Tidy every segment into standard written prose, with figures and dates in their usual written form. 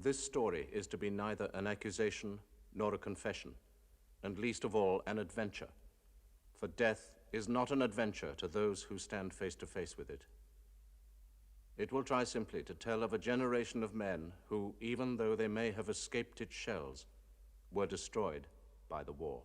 This story is to be neither an accusation nor a confession, and least of all, an adventure. For death is not an adventure to those who stand face to face with it. It will try simply to tell of a generation of men who, even though they may have escaped its shells, were destroyed by the war.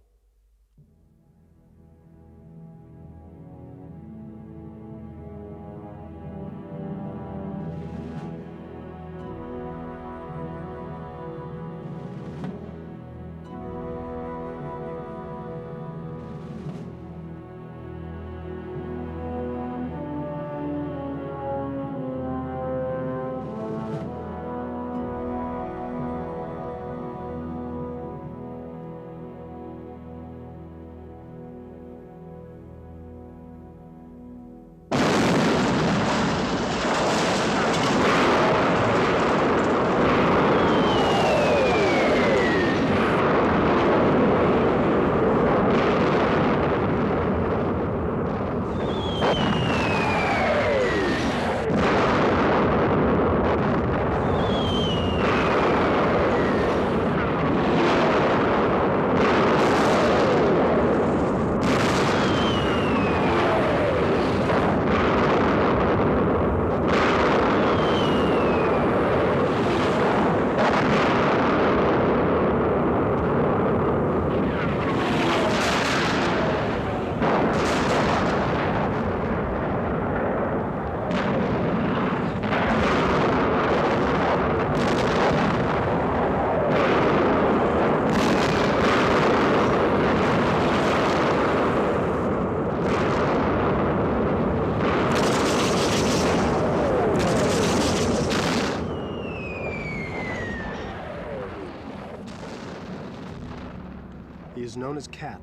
He is known as Cat,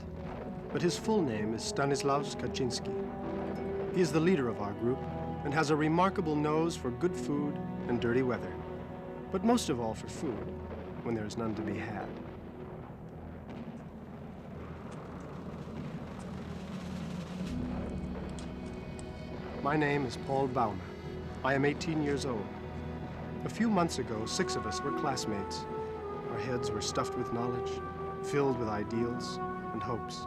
but his full name is Stanislaus Kaczynski. He is the leader of our group and has a remarkable nose for good food and dirty weather, but most of all for food when there is none to be had. My name is Paul Baumer. I am 18 years old. A few months ago, 6 of us were classmates. Our heads were stuffed with knowledge, filled with ideals and hopes.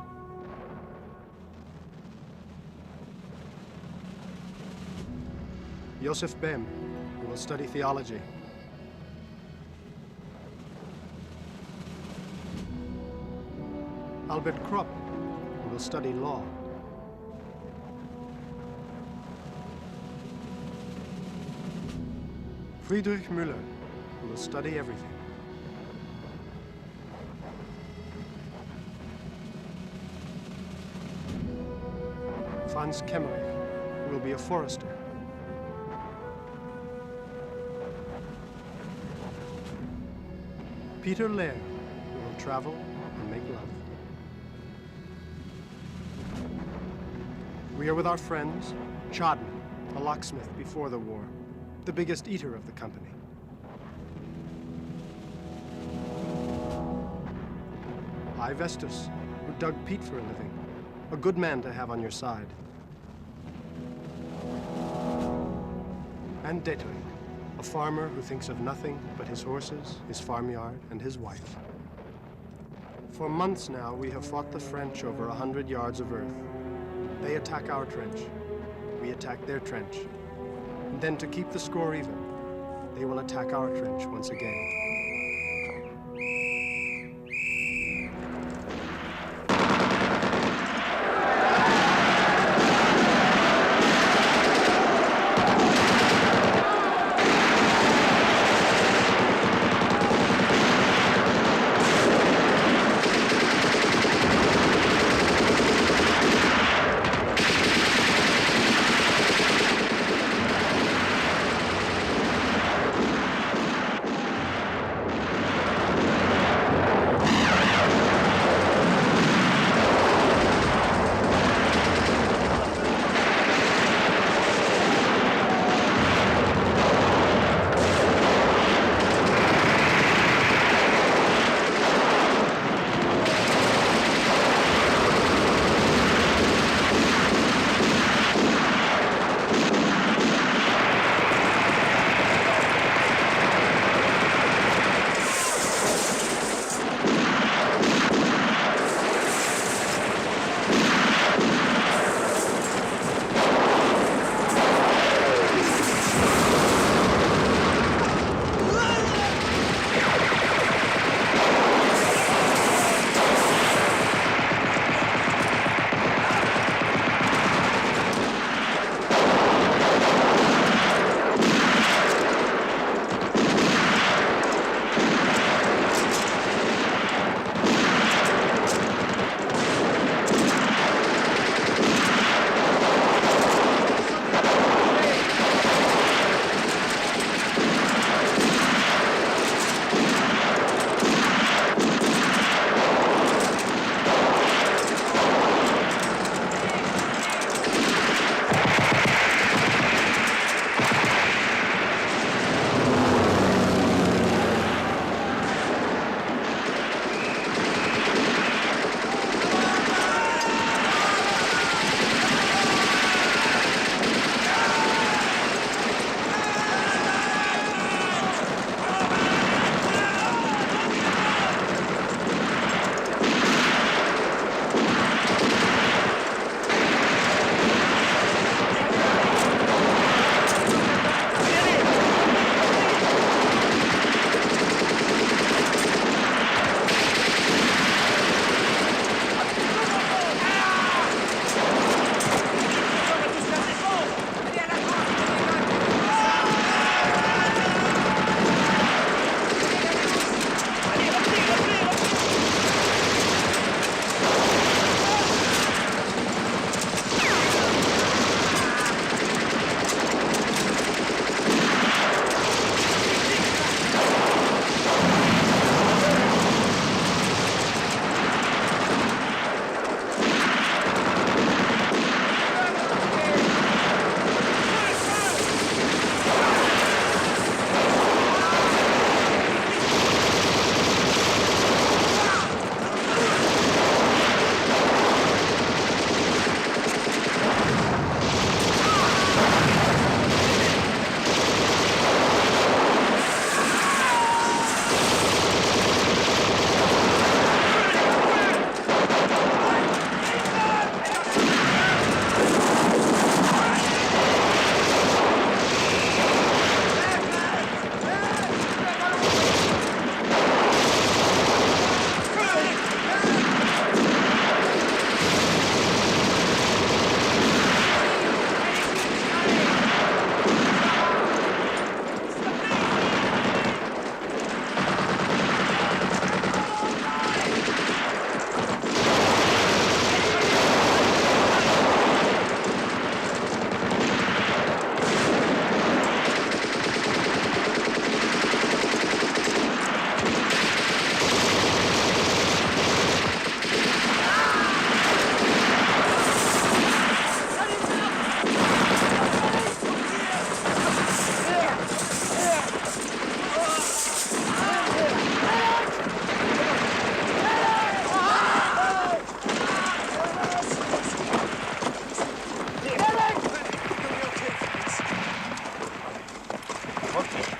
Joseph Bem, who will study theology. Albert Krupp, who will study law. Friedrich Müller, who will study everything. Franz Kemmerich, who will be a forester. Peter Lehr, who will travel and make love. We are with our friends, Chaden, a locksmith before the war, the biggest eater of the company. I, Vestus, who dug peat for a living, a good man to have on your side. And Detering, a farmer who thinks of nothing but his horses, his farmyard, and his wife. For months now, we have fought the French over 100 yards of earth. They attack our trench. We attack their trench. And then to keep the score even, they will attack our trench once again.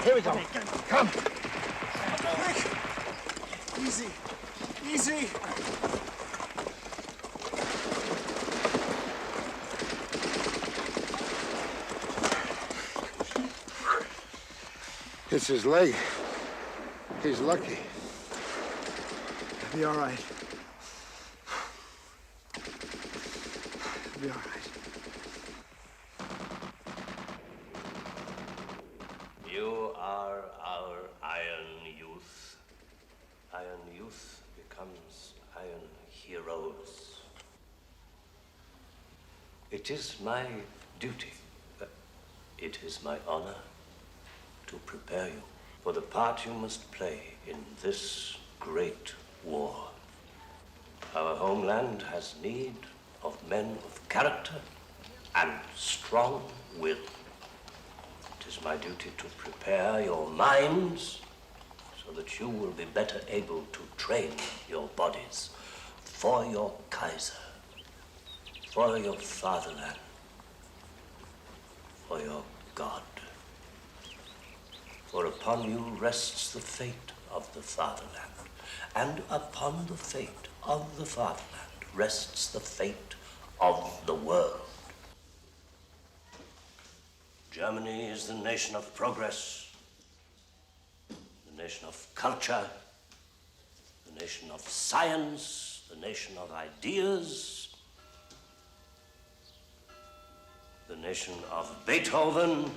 Here we go. Come. Easy. Easy. It's his leg. He's lucky. He'll be all right. He'll be all right. You are our Iron Youth. Iron Youth becomes Iron Heroes. It is my duty, it is my honor to prepare you for the part you must play in this great war. Our homeland has need of men of character and strong will. It is my duty to prepare your minds so that you will be better able to train your bodies for your Kaiser, for your fatherland, for your God. For upon you rests the fate of the fatherland, and upon the fate of the fatherland rests the fate of the world. Germany is the nation of progress, the nation of culture, the nation of science, the nation of ideas, the nation of Beethoven,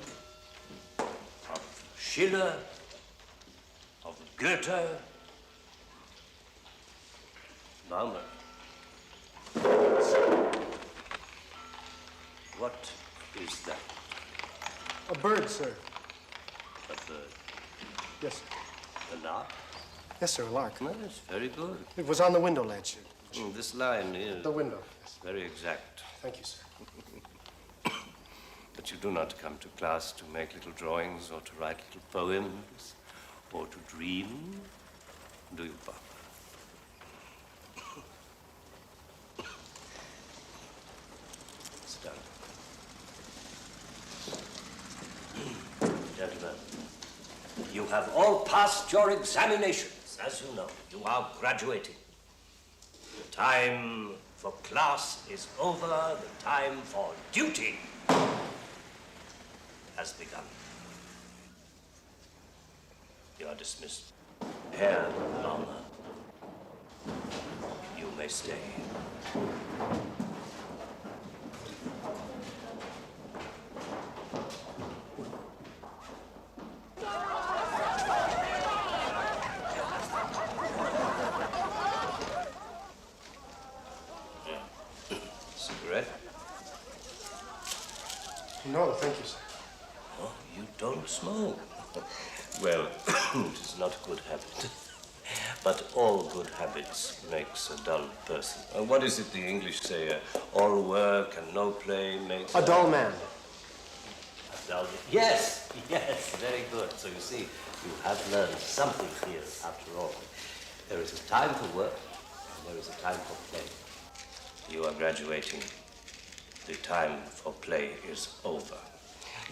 of Schiller, of Goethe. Baumer. What is that? A bird, sir. A bird? Yes, sir. A lark? Yes, sir, a lark. Yes, very good. It was on the window ledge. This line is The window, yes. very exact. Thank you, sir. But you do not come to class to make little drawings or to write little poems or to dream, do you, Papa? Sit down. Gentlemen, you have all passed your examinations, as you know. You are graduating. The time for class is over. The time for duty has begun. You are dismissed. Herr Baumer, you may stay. Cigarette? No, thank you, sir. Oh, you don't smoke. Well, it is not a good habit. But all good habits makes a dull person. What is it the English say? All work and no play makes... A dull man. A dull... Yes, yes, very good. So you see, you have learned something here after all. There is a time for work and there is a time for play. You are graduating. The time for play is over.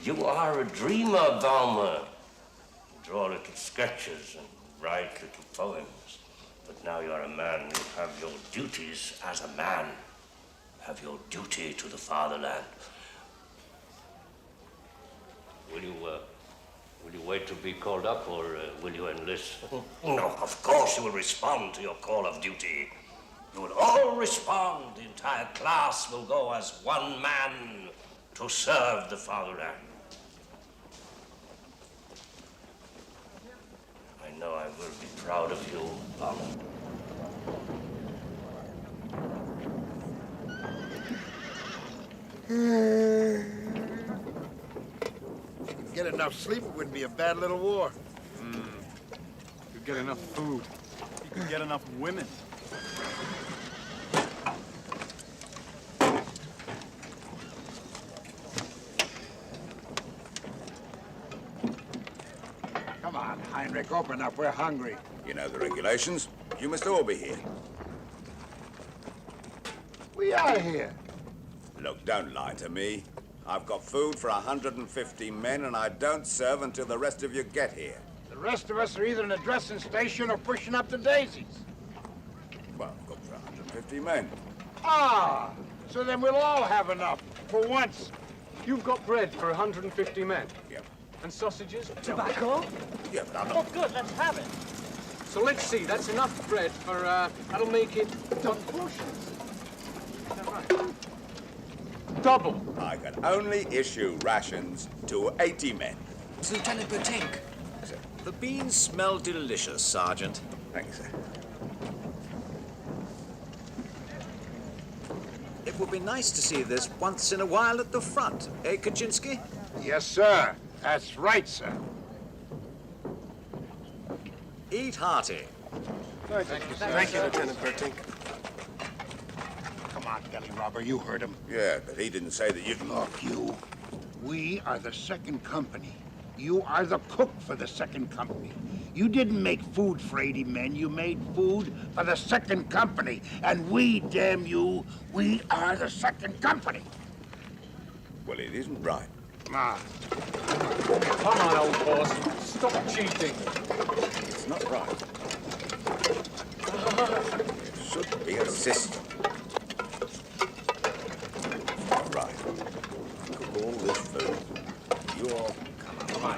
You are a dreamer, Baumer. You draw little sketches and write little poems. But now you are a man. You have your duties as a man. You have your duty to the fatherland. Will you wait to be called up, or will you enlist? No, of course you will respond to your call of duty. You will all respond. The entire class will go as one man to serve the fatherland. I know I will be proud of you, Baumer. If you could get enough sleep, it wouldn't be a bad little war. You get enough food. You can get enough women. Come on, Heinrich, open up. We're hungry. You know the regulations. You must all be here. We are here. Look, don't lie to me. I've got food for 150 men, and I don't serve until the rest of you get here. The rest of us are either in a dressing station or pushing up the daisies. Well, I've got for 150 men. Ah, so then we'll all have enough, for once. You've got bread for 150 men. Yep. And sausages? Tobacco? Yeah, but I'm Oh, not... good, let's have it. So let's see, that's enough bread for, that'll make it... Double portions. Is that right? Double. I can only issue rations to 80 men. Lieutenant Bertink. The beans smell delicious, Sergeant. Thank you, sir. It would be nice to see this once in a while at the front, eh, Kaczynski? Yes, sir. That's right, sir. Eat hearty. Thank you, sir. Thank you, Lieutenant Bertink. Come on, belly robber, you heard him. Yeah, but he didn't say that you can... Look, you. We are the second company. You are the cook for the second company. You didn't make food for 80 men. You made food for the second company. And we, damn you, we are the second company. Well, it isn't right. Ah, Come on, old boss. Stop cheating. It's not right. It should be a system. It's not right. Cook all this food. You all...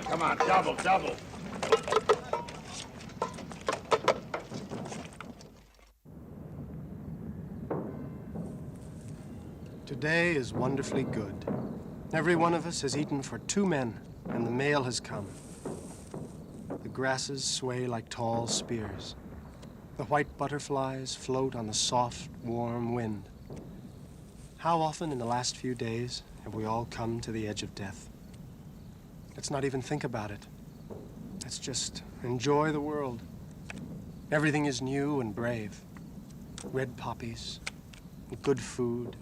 come on, double, double. Today is wonderfully good. Every one of us has eaten for 2 men, and the mail has come. The grasses sway like tall spears. The white butterflies float on the soft, warm wind. How often in the last few days have we all come to the edge of death? Let's not even think about it. Let's just enjoy the world. Everything is new and brave. Red poppies, good food,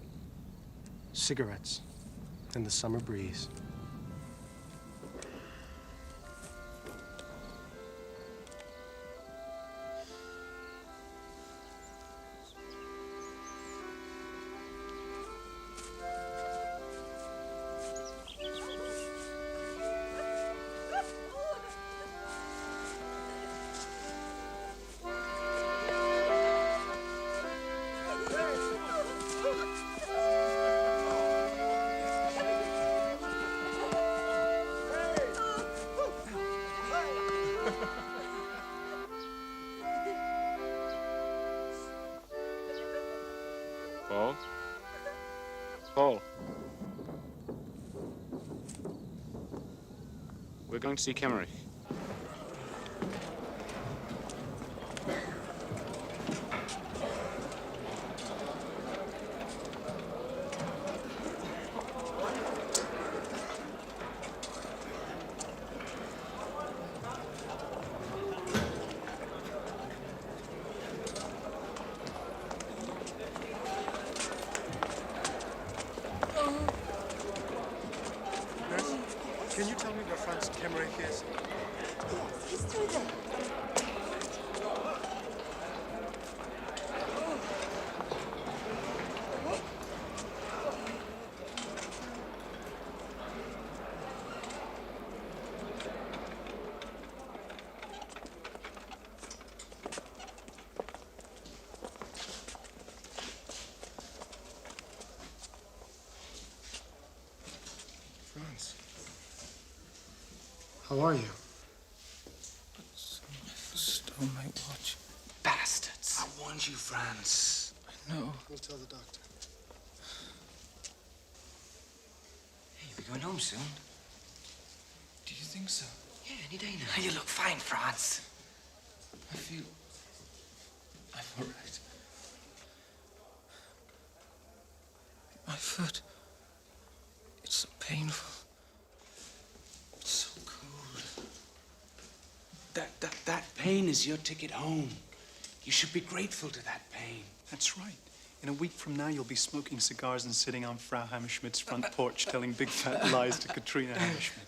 cigarettes, and the summer breeze. Paul? Paul? We're going to see Kemmerer. Can you tell me where Franz Kemmerich is? Yes, he's through there. Franz. How are you? Stole my watch. Bastards. I warned you, Franz. I know. We'll tell the doctor. Hey, you'll be going home soon. Do you think so? Yeah, any day now. You look fine, Franz. I feel... I'm all right. My foot. It's so painful. It's so cold. That pain is your ticket home. You should be grateful to that pain. That's right. In a week from now, you'll be smoking cigars and sitting on Frau Hammerschmidt's front porch telling big fat lies to Katrina Hammerschmidt.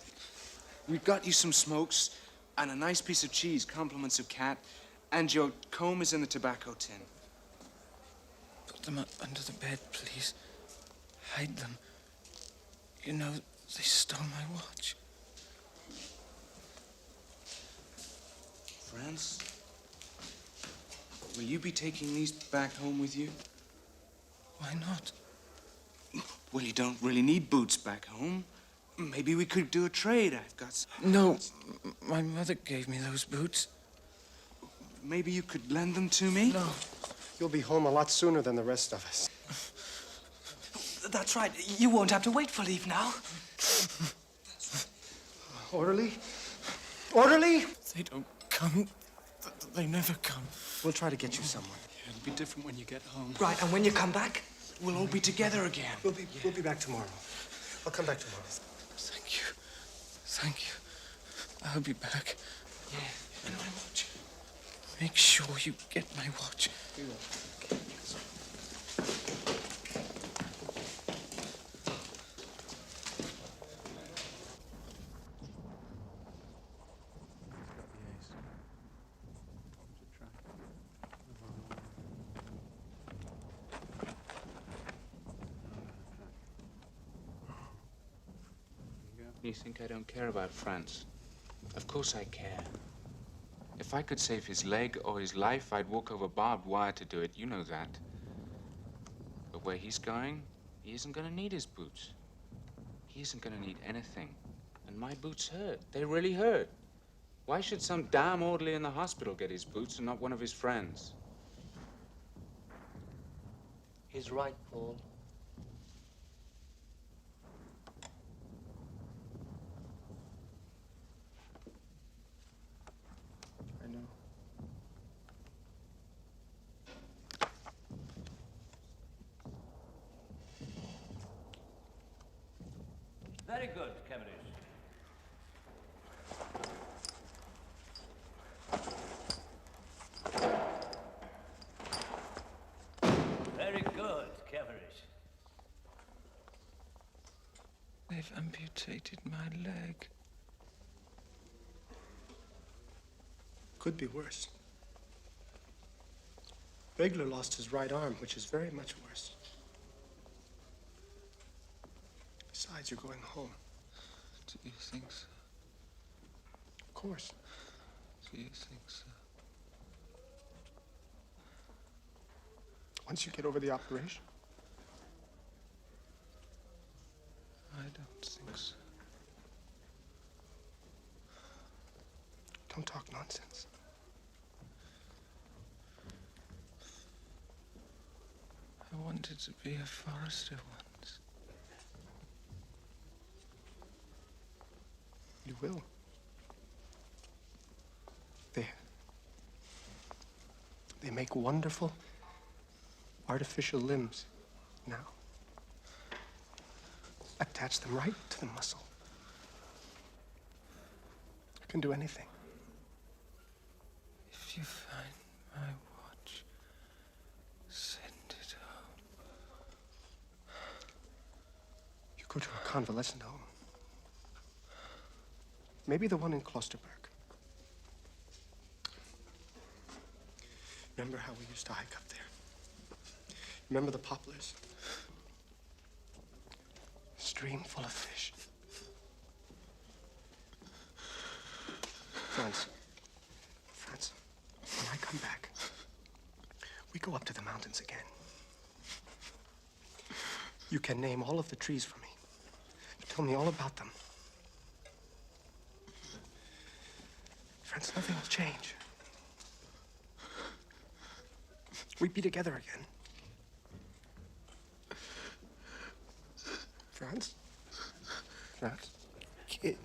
We've got you some smokes and a nice piece of cheese, compliments of cat, and your comb is in the tobacco tin. Put them under the bed, please. Hide them. You know, they stole my watch. France, will you be taking these back home with you? Why not? Well, you don't really need boots back home. Maybe we could do a trade. I've got some... No, my mother gave me those boots. Maybe you could lend them to me? No. You'll be home a lot sooner than the rest of us. That's right. You won't have to wait for leave now. Orderly? Orderly? They don't come. They never come. We'll try to get you somewhere. Yeah, it'll be different when you get home. Right, and when you come back, We'll all be together again. We'll be back tomorrow. I'll come back tomorrow. thank you. Thank you. I'll be back. Yeah, and my watch. Make sure you get my watch. We will. You think I don't care about France? Of course I care. If I could save his leg or his life, I'd walk over barbed wire to do it. You know that. But where he's going, he isn't going to need his boots. He isn't going to need anything. And my boots hurt. They really hurt. Why should some damn orderly in the hospital get his boots and not one of his friends? He's right, Paul. I know. Very good, Cavendish. Very good, Cavendish. They've amputated my leg. Could be worse. Regler lost his right arm, which is very much worse. Besides, you're going home. Do you think so? Of course. Do you think so? Once you get over the operation. I don't think so. Don't talk nonsense. I wanted to be a forester once. You will. They make wonderful artificial limbs now. Attach them right to the muscle. You can do anything. If you find my watch, send it home. You go to a convalescent home. Maybe the one in Klosterberg. Remember how we used to hike up there? Remember the poplars? Stream full of fish. Franz, when I come back, we go up to the mountains again. You can name all of the trees for me. Tell me all about them. Franz, nothing will change. We'd be together again. Franz? Franz? Give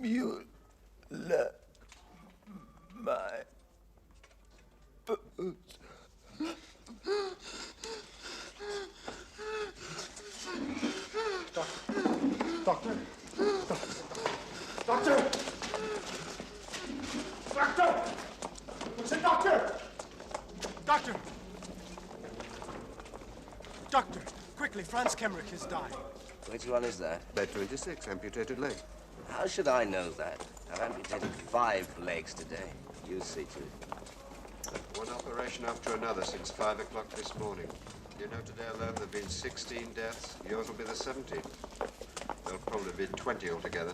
you my boots. Doctor? Doctor! Doctor! What's it, doctor? Doctor! Doctor, quickly, Franz Kemmerich has died. Which one is that? Bed 26, amputated leg. How should I know that? I've amputated 5 legs today. You see to it. One operation after another since 5 o'clock this morning. You know, today alone there have been 16 deaths. Yours will be the 17th. There'll probably be 20 altogether.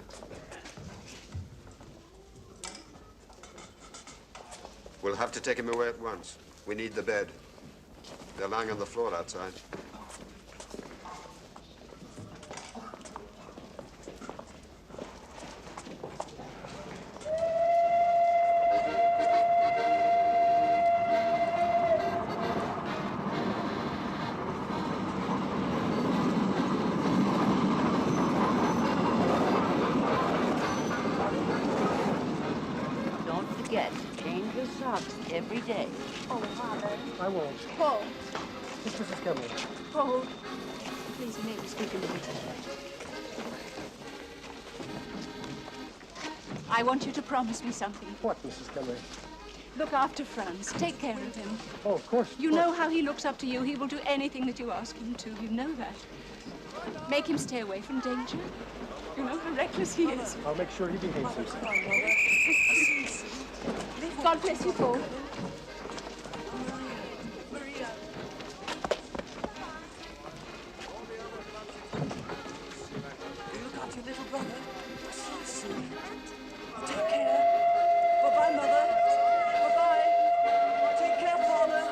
We'll have to take him away at once. We need the bed. They're lying on the floor outside. Every day. Oh, Father. I won't. Paul. It's Mrs. Kemley. Paul. Please, you may be speaking to me. I want you to promise me something. What, Mrs. Kemley? Look after Franz. Take care of him. Oh, of course. You know how he looks up to you. He will do anything that you ask him to. You know that. Make him stay away from danger. You know how reckless he is. I'll make sure he behaves himself. God bless you, Paul. Look after your little brother. So sweet. Take care. Bye-bye, Mother. Bye-bye. Take care, Father.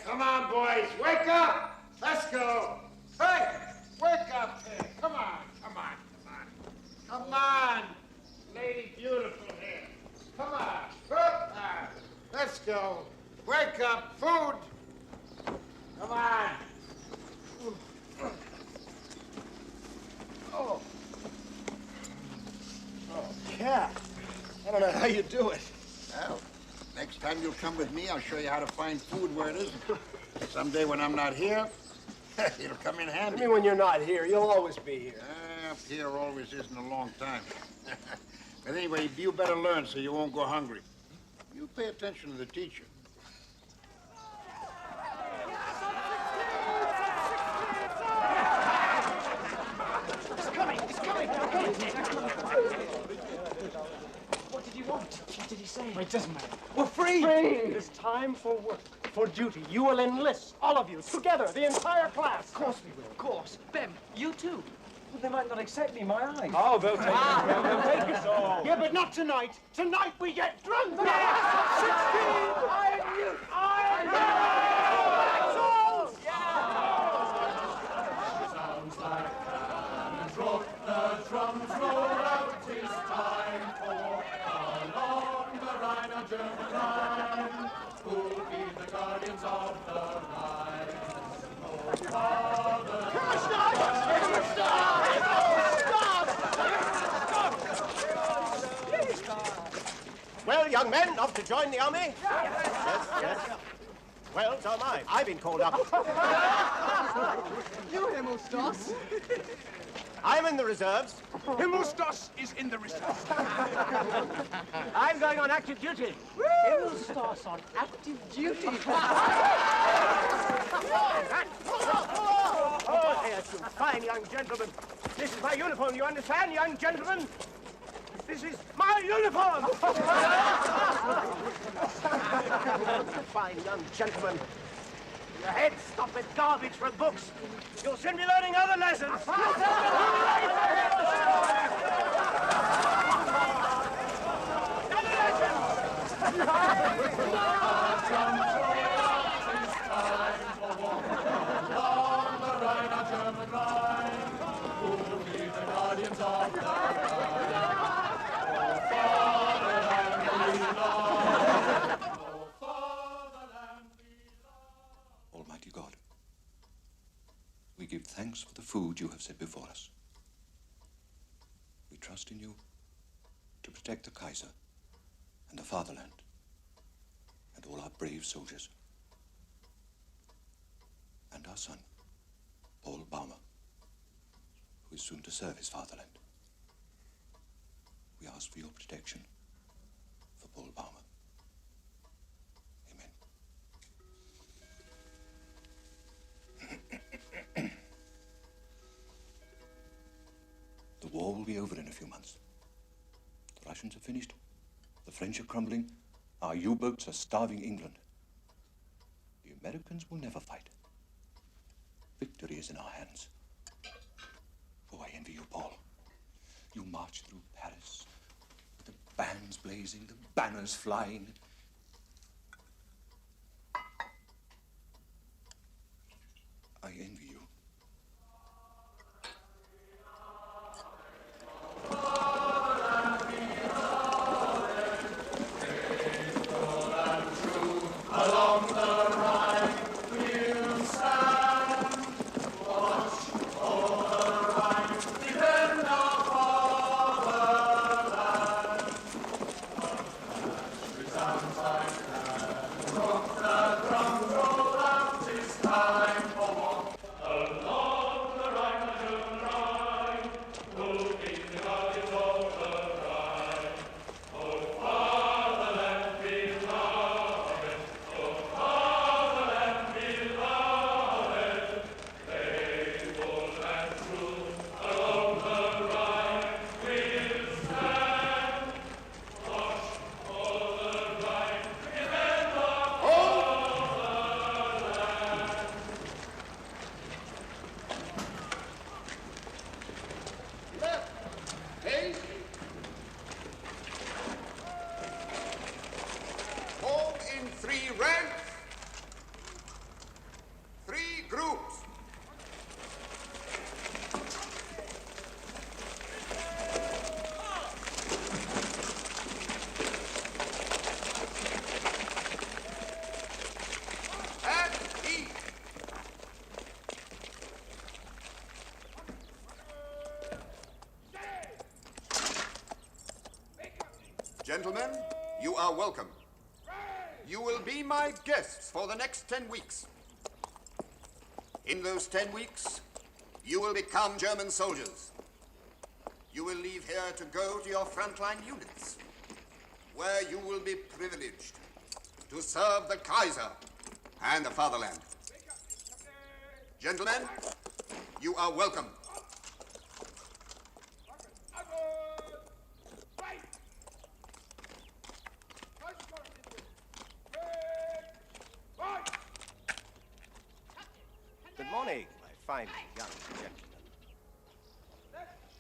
Come on, boys, wake up! Let's go! Hey, wake up here! Come on, come on, come on. Come on! Lady Beautiful here. Come on. Let's go. Wake up, food! Come on. Oh. Oh, Cat. I don't know how you do it. Well, next time you'll come with me, I'll show you how to find food where it isn't. Someday when I'm not here, it'll come in handy. I mean, when you're not here, you'll always be here. Up here always isn't a long time. But anyway, you better learn so you won't go hungry. You pay attention to the teacher. It's coming. It's coming. What did you want? What did he say? It doesn't matter. We're free. It is time for work, for duty. You will enlist, all of you, together, the entire class. Of course we will. Of course. Bem, you too. Well, they might not accept me, my eyes. Oh, they'll take it. They'll take us all. Yeah, but not tonight. Tonight we get drunk. 16! I am you. I am you. Souls! Sounds like cannons roll, the drums roll out. 'Tis time for along the Rhine, our German Rhine. Who'll be the guardians of the Rhine? Oh, Father. Well, young men, off to join the army? Yes. Well, so am I. I've been called up. You, Himmelsdoss. I'm in the reserves. Himmelsdoss is in the reserves. I'm going on active duty. Himmelsdoss on active duty. Oh, here's you fine young gentlemen. This is my uniform, you understand, young gentlemen? This is my uniform! Fine young gentlemen. Your heads stop with garbage from books. You'll soon be learning other lessons. Almighty God, thanks for the food you have set before us. We trust in you to protect the Kaiser and the fatherland and all our brave soldiers. And our son, Paul Baumer, who is soon to serve his fatherland. We ask for your protection for Paul Baumer. The war will be over in a few months. The Russians are finished. The French are crumbling. Our U-boats are starving England. The Americans will never fight. Victory is in our hands. Oh, I envy you, Paul. You march through Paris with the bands blazing, the banners flying. I envy you. Along the Rhine we'll stand, watch over the Rhine, defend our fatherland. Resounds like that, rock the drums, roll out, 'tis time for war. Along the Rhine, the German Rhine, moving the guardians of the Rhine. Oh, fatherland beloved, oh, fatherland beloved, faithful and true, along the Rhine we'll stand. Watch over the Rhine, defend our fatherland. Left, haste. Form in 3 ranks, 3 groups. At ease. Gentlemen, you are welcome. You will be my guests for the next 10 weeks. In those 10 weeks, you will become German soldiers. You will leave here to go to your frontline units, where you will be privileged to serve the Kaiser and the fatherland. Gentlemen, you are welcome. Good morning, my fine young gentlemen.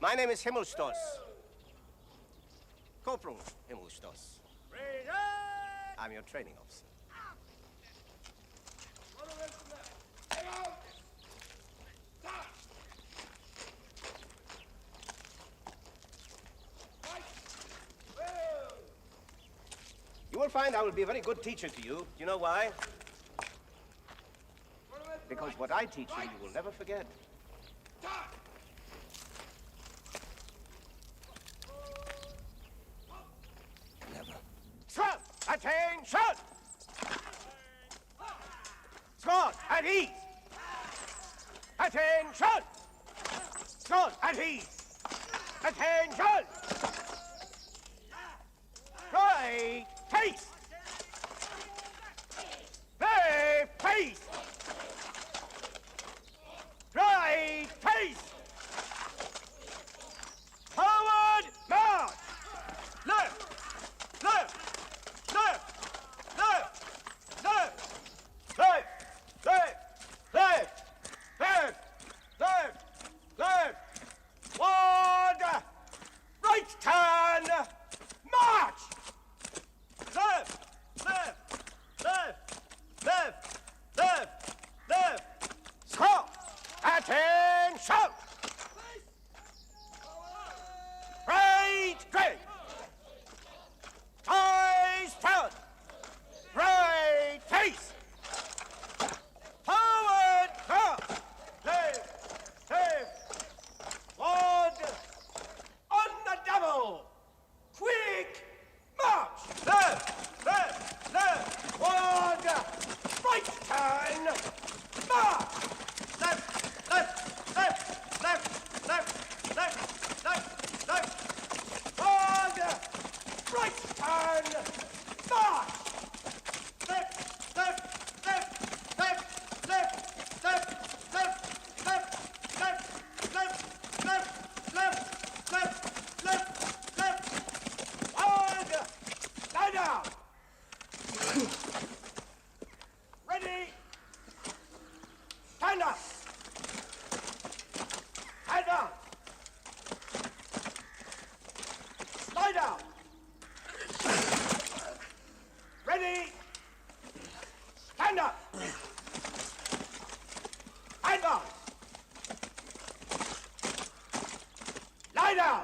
My name is Himmelstoss. Corporal Himmelstoss. I'm your training officer. You will find I will be a very good teacher to you. Do you know why? Because what I teach you, you will never forget. Never. Squad, attention! Squad, at ease! Attention! Squad, at ease! Attention! Right, pace! Left, pace! Right, pace! Forward, march! Left, left, left, left, left, left, left, left, left, left, left, forward, Stand up! Advance! Lie down!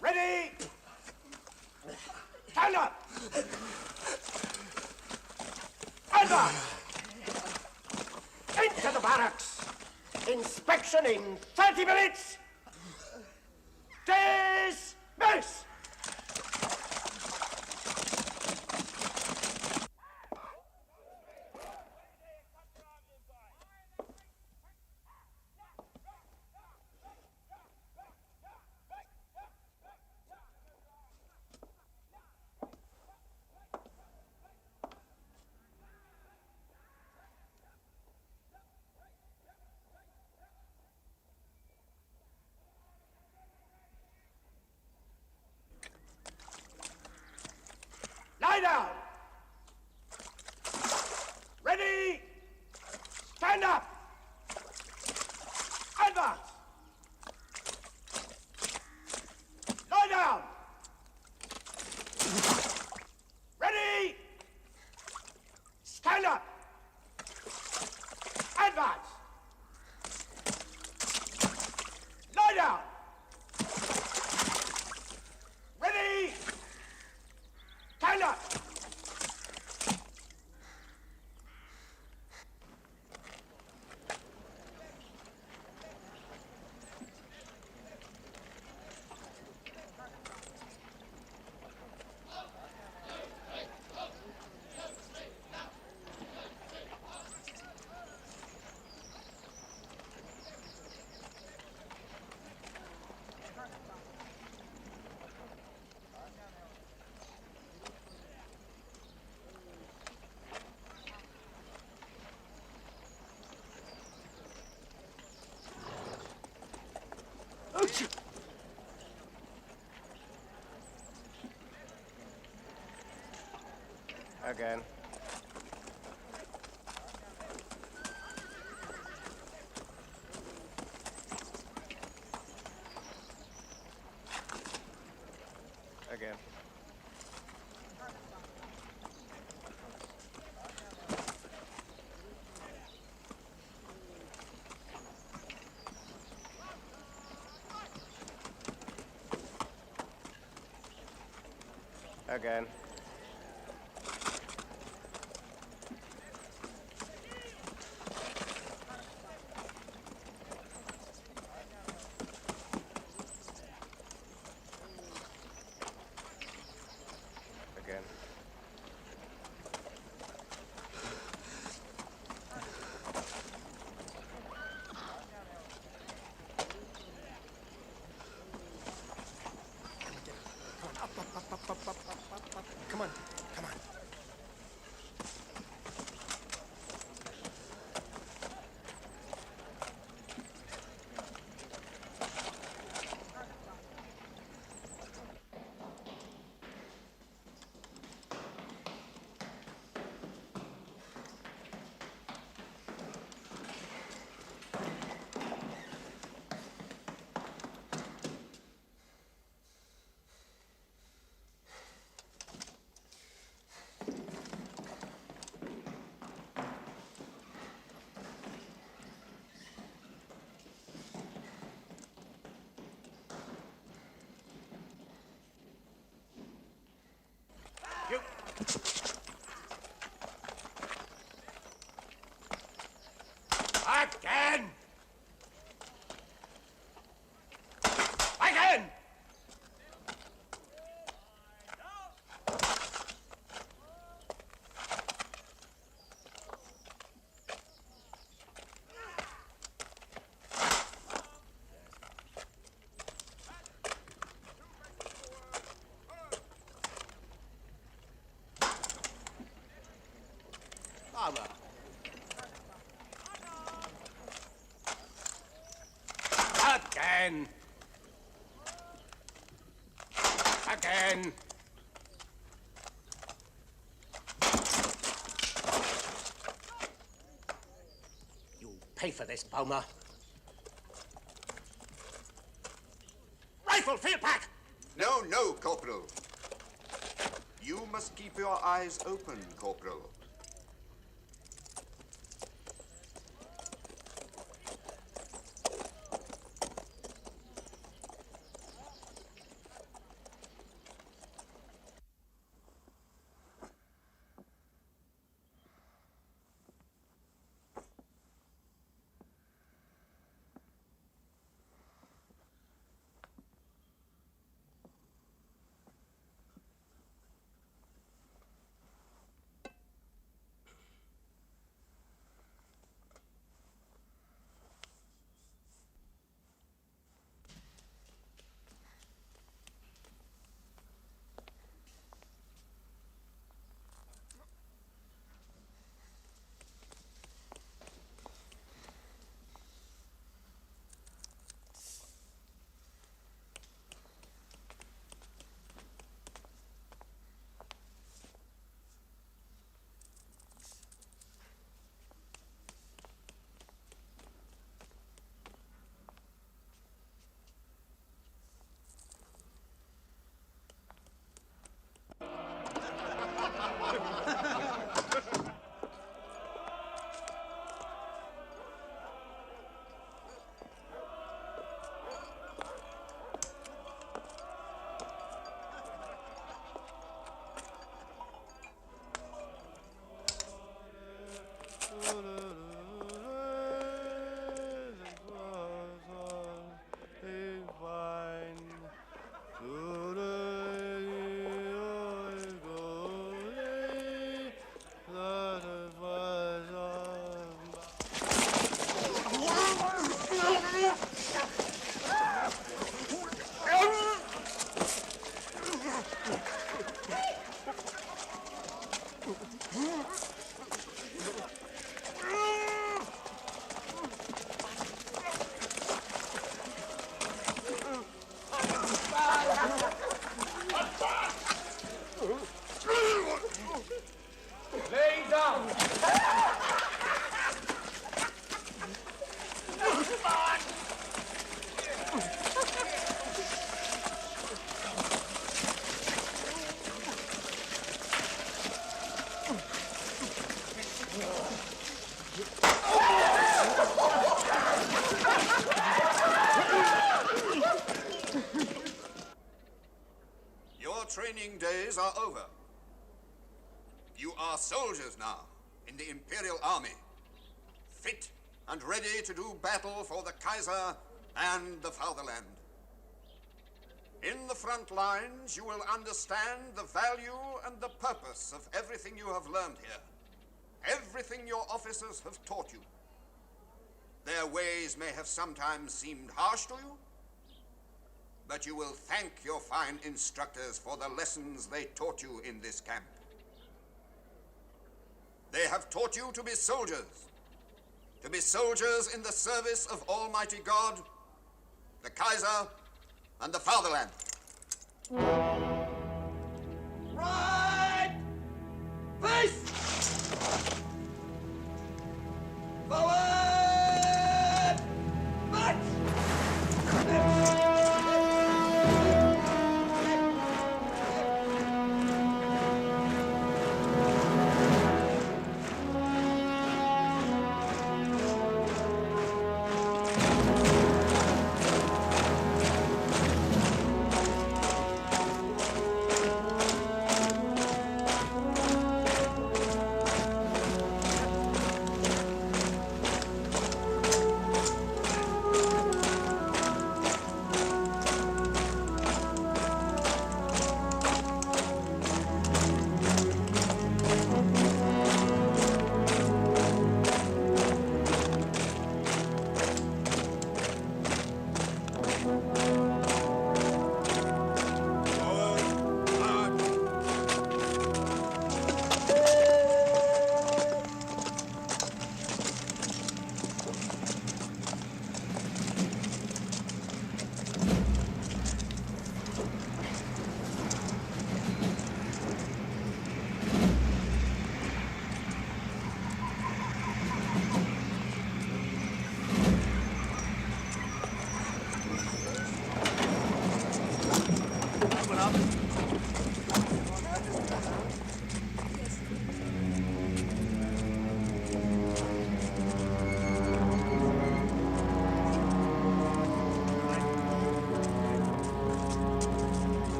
Ready! Stand up! Advance! Into the barracks! Inspection in 30 minutes! Dismiss! Lie down! Ready! Stand up! Advance! Lie down! Ready! Stand up! Advance! Lie down! Ready! Stand up! Again. Again. Again. Again. Come on, come on. You. Again! Again! Farmer. Again. Again. You pay for this, Bowmer. Rifle, field pack! No, no, Corporal. You must keep your eyes open, Corporal. Lay down! Your training days are over. You are soldiers now in the Imperial Army, fit and ready to do battle for the Kaiser and the fatherland. In the front lines, you will understand the value and the purpose of everything you have learned here, everything your officers have taught you. Their ways may have sometimes seemed harsh to you, but you will thank your fine instructors for the lessons they taught you in this camp. They have taught you to be soldiers in the service of Almighty God, the Kaiser, and the fatherland. Right! Face! Forward! March!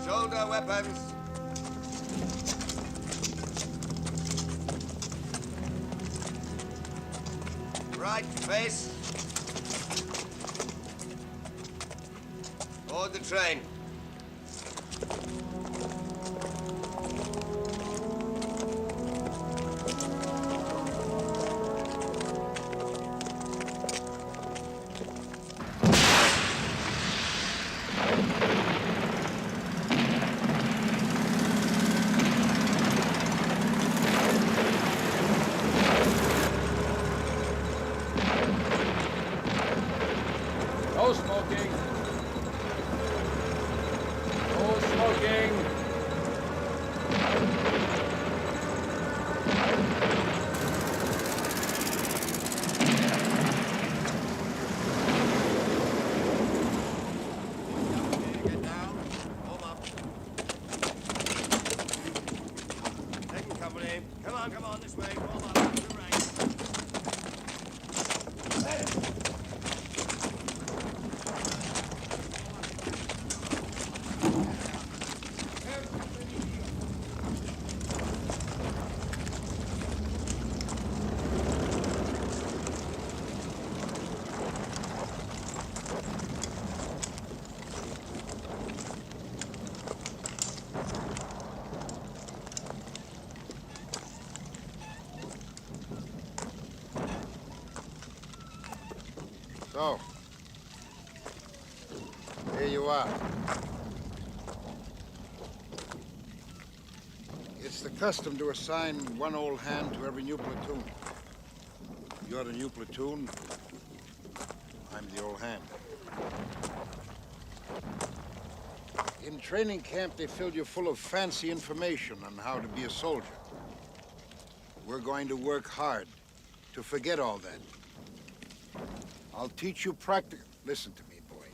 Shoulder weapons. Right face. Board the train. No smoking. No smoking. Get down. Hold up. Second company. Come on, this way. Hold up. To the right. So, here you are. It's the custom to assign one old hand to every new platoon. You're the new platoon. I'm the old hand. In training camp, they filled you full of fancy information on how to be a soldier. We're going to work hard to forget all that. I'll teach you practical... Listen to me, boy.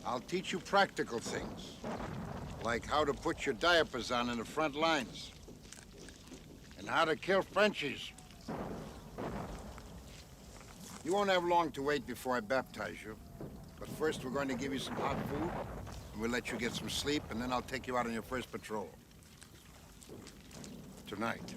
I'll teach you practical things, like how to put your diapers on in the front lines, and how to kill Frenchies. You won't have long to wait before I baptize you, but first we're going to give you some hot food, and we'll let you get some sleep, and then I'll take you out on your first patrol. Tonight.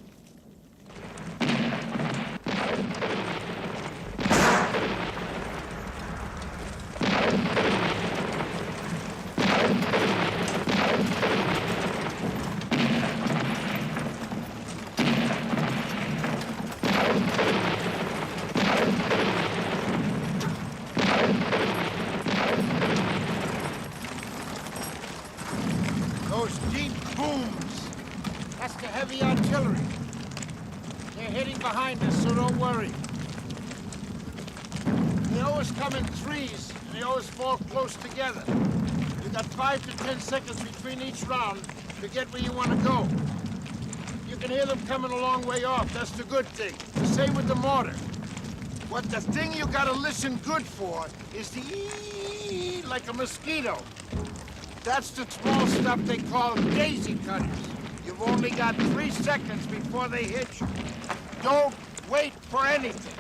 Those deep booms, that's the heavy artillery. They're hitting behind us, so don't worry. They always come in threes, and they always fall close together. You got 5 to 10 seconds between each round to get where you want to go. You can hear them coming a long way off. That's the good thing. The same with the mortar. What the thing you gotta listen good for is the ee like a mosquito. That's the small stuff they call daisy cutters. You've only got 3 seconds before they hit you. Don't wait for anything.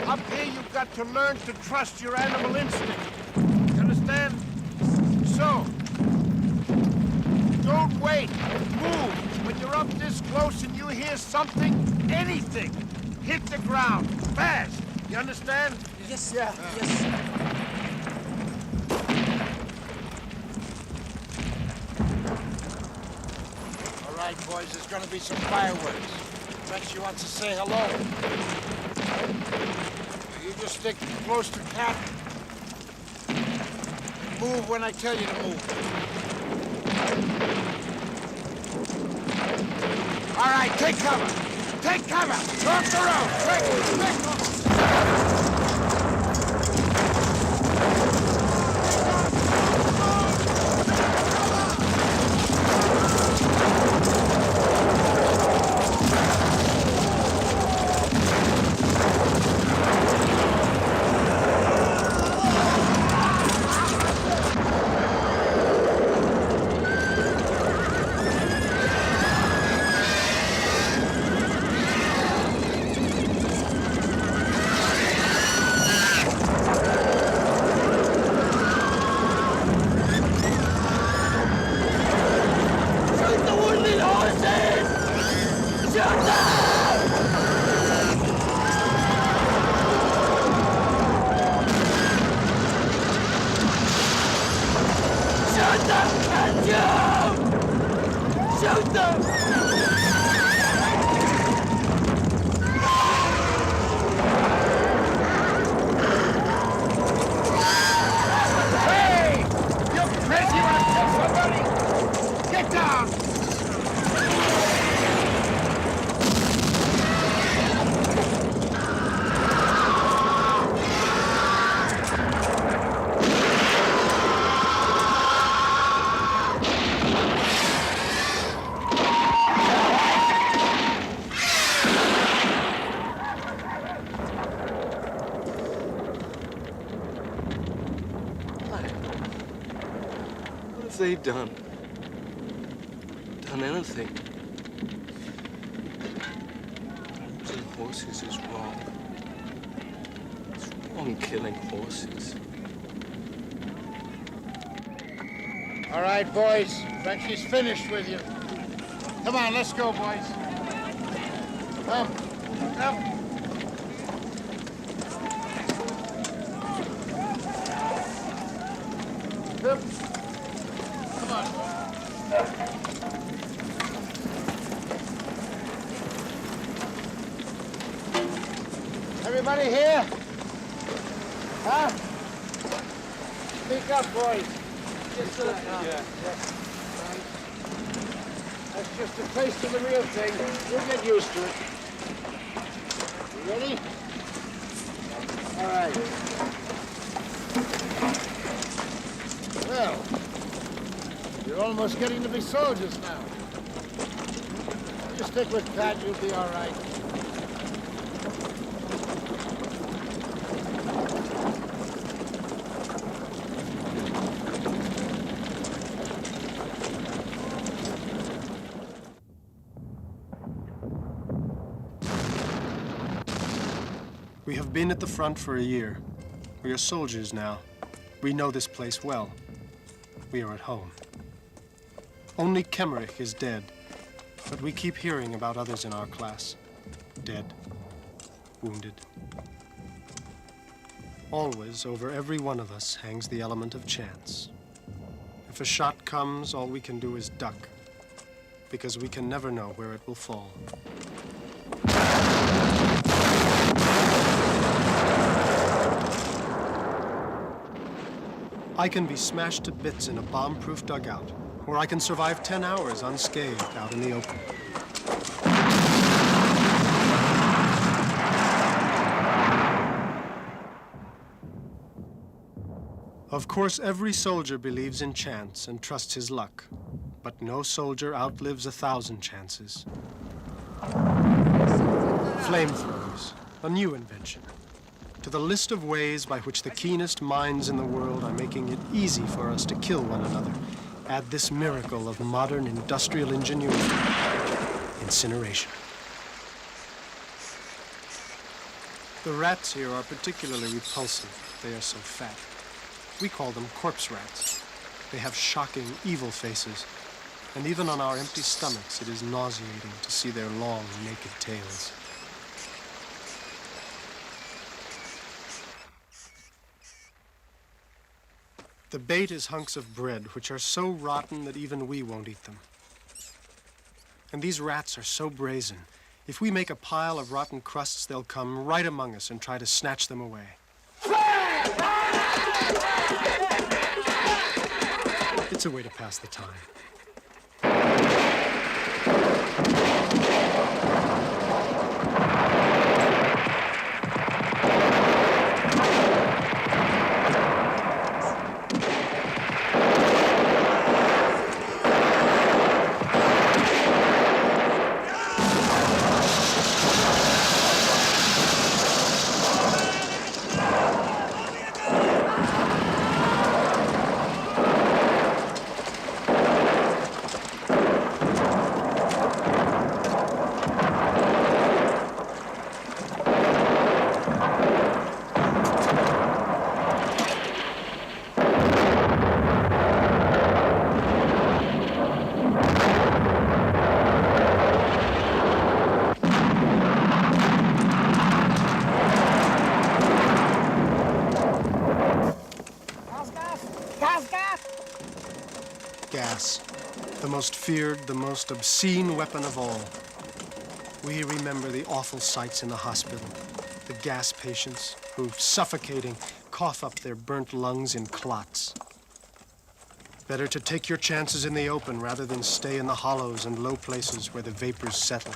Up here, you've got to learn to trust your animal instinct. You understand? So, don't wait. Move. When you're up this close and you hear hear something, anything, hit the ground, fast. You understand? Yes, yeah. Yes. All right, boys, there's gonna be some fireworks. Frenchie wants to say hello. You just stick close to Cat. Move when I tell you to move. All right, take cover. Take cover. Cross the road. Quick, quick. They done anything. Losing horses is wrong. It's wrong killing horses. All right, boys. Frenchie's finished with you. Come on, let's go, boys. Come. Come. Come. Everybody here? Huh? Speak up, boys. Just That's just a taste of the real thing. You'll get used to it. You ready? All right. Well, you're almost getting to be soldiers now. You stick with Pat, you'll be all right. We have been at the front for a year. We are soldiers now. We know this place well. We are at home. Only Kemmerich is dead, but we keep hearing about others in our class. Dead, wounded. Always, over every one of us, hangs the element of chance. If a shot comes, all we can do is duck, because we can never know where it will fall. I can be smashed to bits in a bomb-proof dugout, or I can survive 10 hours unscathed out in the open. Of course, every soldier believes in chance and trusts his luck, but no soldier outlives 1,000 chances. Flamethrowers, a new invention. To the list of ways by which the keenest minds in the world are making it easy for us to kill one another, add this miracle of modern industrial ingenuity: incineration. The rats here are particularly repulsive. They are so fat. We call them corpse rats. They have shocking, evil faces. And even on our empty stomachs, it is nauseating to see their long, naked tails. The bait is hunks of bread, which are so rotten that even we won't eat them. And these rats are so brazen. If we make a pile of rotten crusts, they'll come right among us and try to snatch them away. It's a way to pass the time. Gas, the most feared, the most obscene weapon of all. We remember the awful sights in the hospital, the gas patients who, suffocating, cough up their burnt lungs in clots. Better to take your chances in the open rather than stay in the hollows and low places where the vapors settle.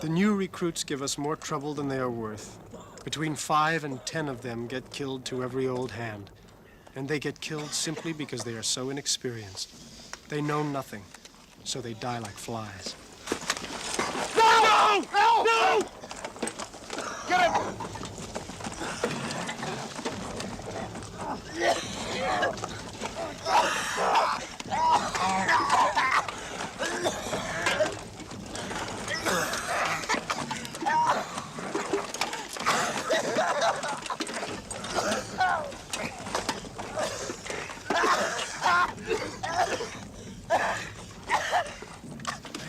The new recruits give us more trouble than they are worth. Between 5 and 10 of them get killed to every old hand. And they get killed simply because they are so inexperienced. They know nothing, so they die like flies. No! No! No! Get him!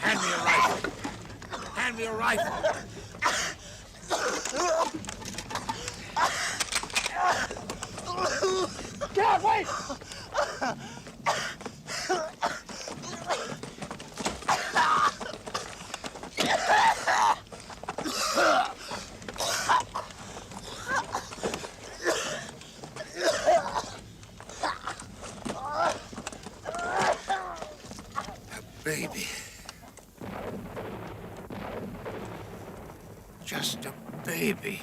Hand me a rifle. Hand me a rifle. Dad, wait! Baby. Just a baby.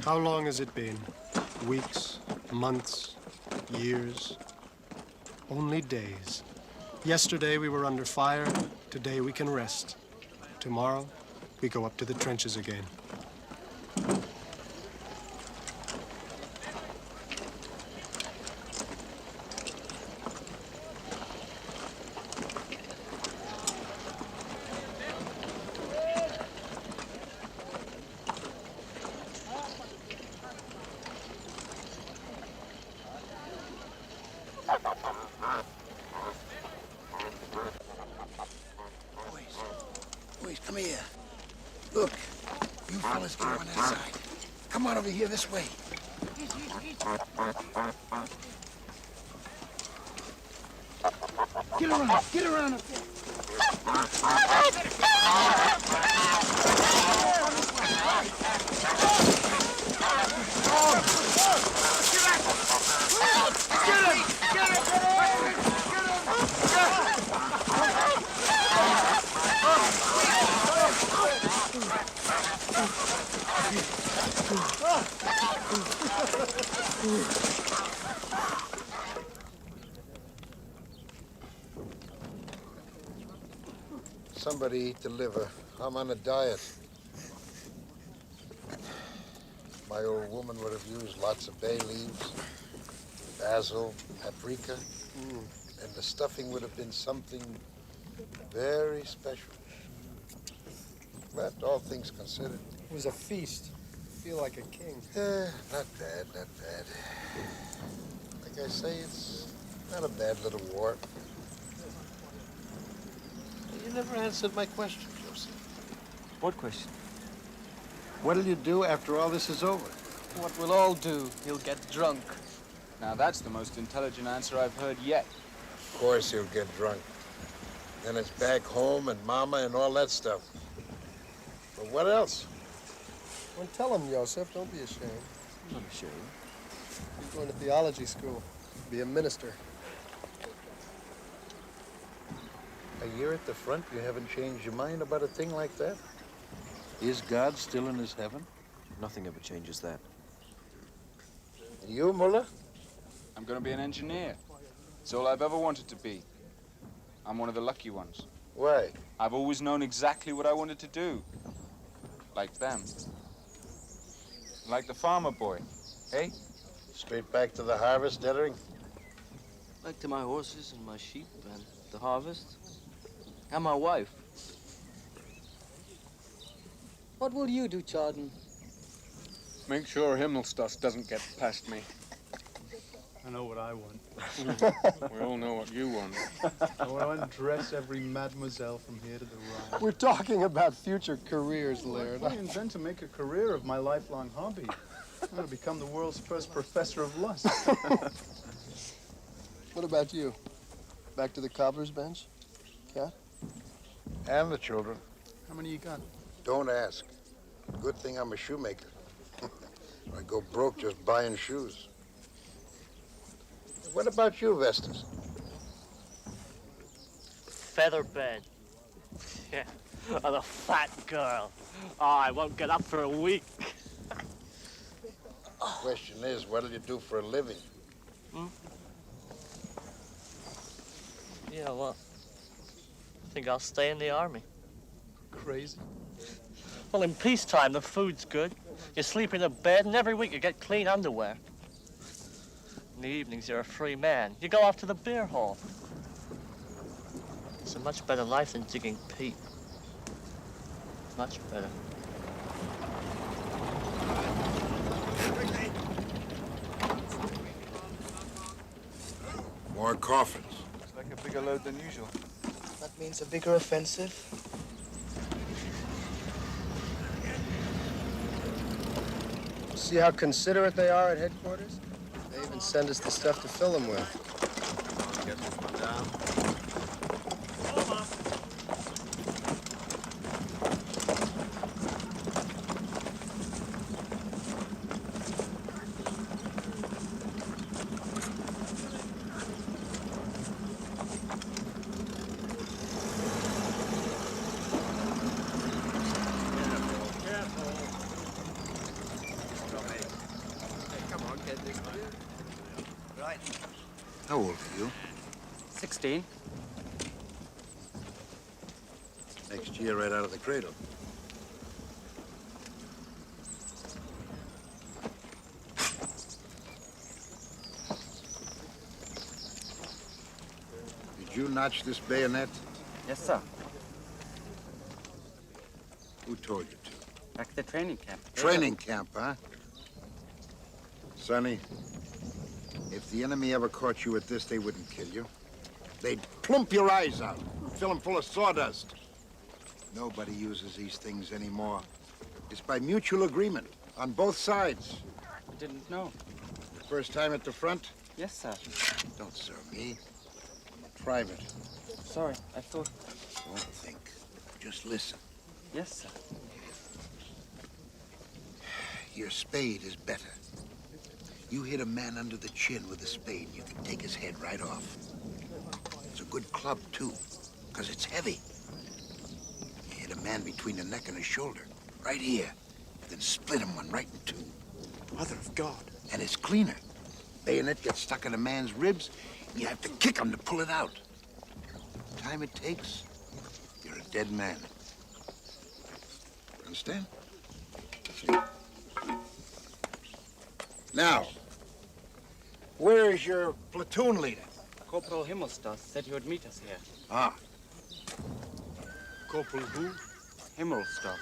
How long has it been? Weeks, months, years? Only days. Yesterday we were under fire. Today we can rest. Tomorrow we go up to the trenches again. Boys, come here. Look, you fellas get on that side. Come on over here this way. Get around up there. Somebody eat the liver. I'm on a diet. My old woman would have used lots of bay leaves, basil, paprika, and the stuffing would have been something very special. But all things considered. It was a feast. Feel like a king. Not bad, not bad. Like I say, it's not a bad little war. You never answered my question, Joseph. What question? What'll you do after all this is over? What we'll all do. He'll get drunk. Now that's the most intelligent answer I've heard yet. Of course he'll get drunk. Then it's back home and Mama and all that stuff. But what else? Well, tell him, Joseph. Don't be ashamed. I'm not ashamed. You're going to theology school. Be a minister. A year at the front, you haven't changed your mind about a thing like that? Is God still in his heaven? Nothing ever changes that. And you, Mullah? I'm going to be an engineer. It's all I've ever wanted to be. I'm one of the lucky ones. Why? I've always known exactly what I wanted to do. Like them. Like the farmer boy. Hey? Straight back to the harvest, Ettering? Back to my horses and my sheep and the harvest. And my wife. What will you do, Chardon? Make sure Himmelstoss doesn't get past me. I know what I want. We all know what you want. I want to undress every mademoiselle from here to the Rhine. We're talking about future careers, Laird. I intend to make a career of my lifelong hobby. I'm going to become the world's first professor of lust. What about you? Back to the cobbler's bench? Cat? And the children. How many you got? Don't ask. Good thing I'm a shoemaker. I go broke just buying shoes. What about you, Vestas? Feather bed. Yeah, and a fat girl. Oh, I won't get up for a week. The question is, what'll you do for a living? Yeah, well, I think I'll stay in the army. Crazy? Well, in peacetime, the food's good. You sleep in a bed, and every week you get clean underwear. In the evenings, you're a free man. You go off to the beer hall. It's a much better life than digging peat. Much better. More coffins. It's like a bigger load than usual. That means a bigger offensive. See how considerate they are at headquarters? They even send us the stuff to fill them with. Get this one down. 16. Next year, right out of the cradle. Did you notch this bayonet? Yes, sir. Who told you to? Back at the training camp. Training camp, huh? Sonny, if the enemy ever caught you at this, they wouldn't kill you. They'd plump your eyes out, fill them full of sawdust. Nobody uses these things anymore. It's by mutual agreement on both sides. I didn't know. First time at the front? Yes, sir. Don't serve me. I'm a private. Sorry, I thought... Don't think. Just listen. Yes, sir. Your spade is better. You hit a man under the chin with a spade, you can take his head right off. It's a good club, too, because it's heavy. You hit a man between the neck and the shoulder, right here. You can split him one right in two. Mother of God. And it's cleaner. Bayonet gets stuck in a man's ribs, and you have to kick him to pull it out. The time it takes, you're a dead man. Understand? See? Now, where is your platoon leader? Corporal Himmelstoss said he would meet us here. Ah. Corporal who? Himmelstoss.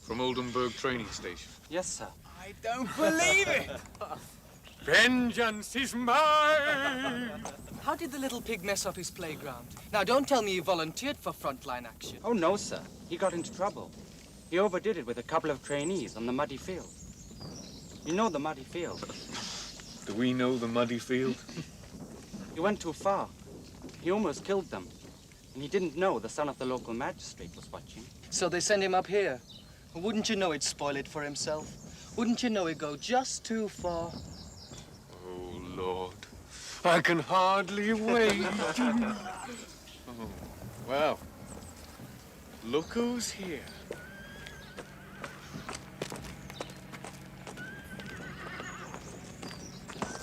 From Oldenburg training station. Yes, sir. I don't believe it! Vengeance is mine! How did the little pig mess up his playground? Now, don't tell me you volunteered for frontline action. Oh, no, sir. He got into trouble. He overdid it with a couple of trainees on the muddy field. You know the muddy field. Do we know the muddy field? He went too far. He almost killed them. And he didn't know the son of the local magistrate was watching. So they send him up here. Wouldn't you know he'd spoil it for himself? Wouldn't you know he'd go just too far? Oh, Lord. I can hardly wait. Oh, well. Look who's here.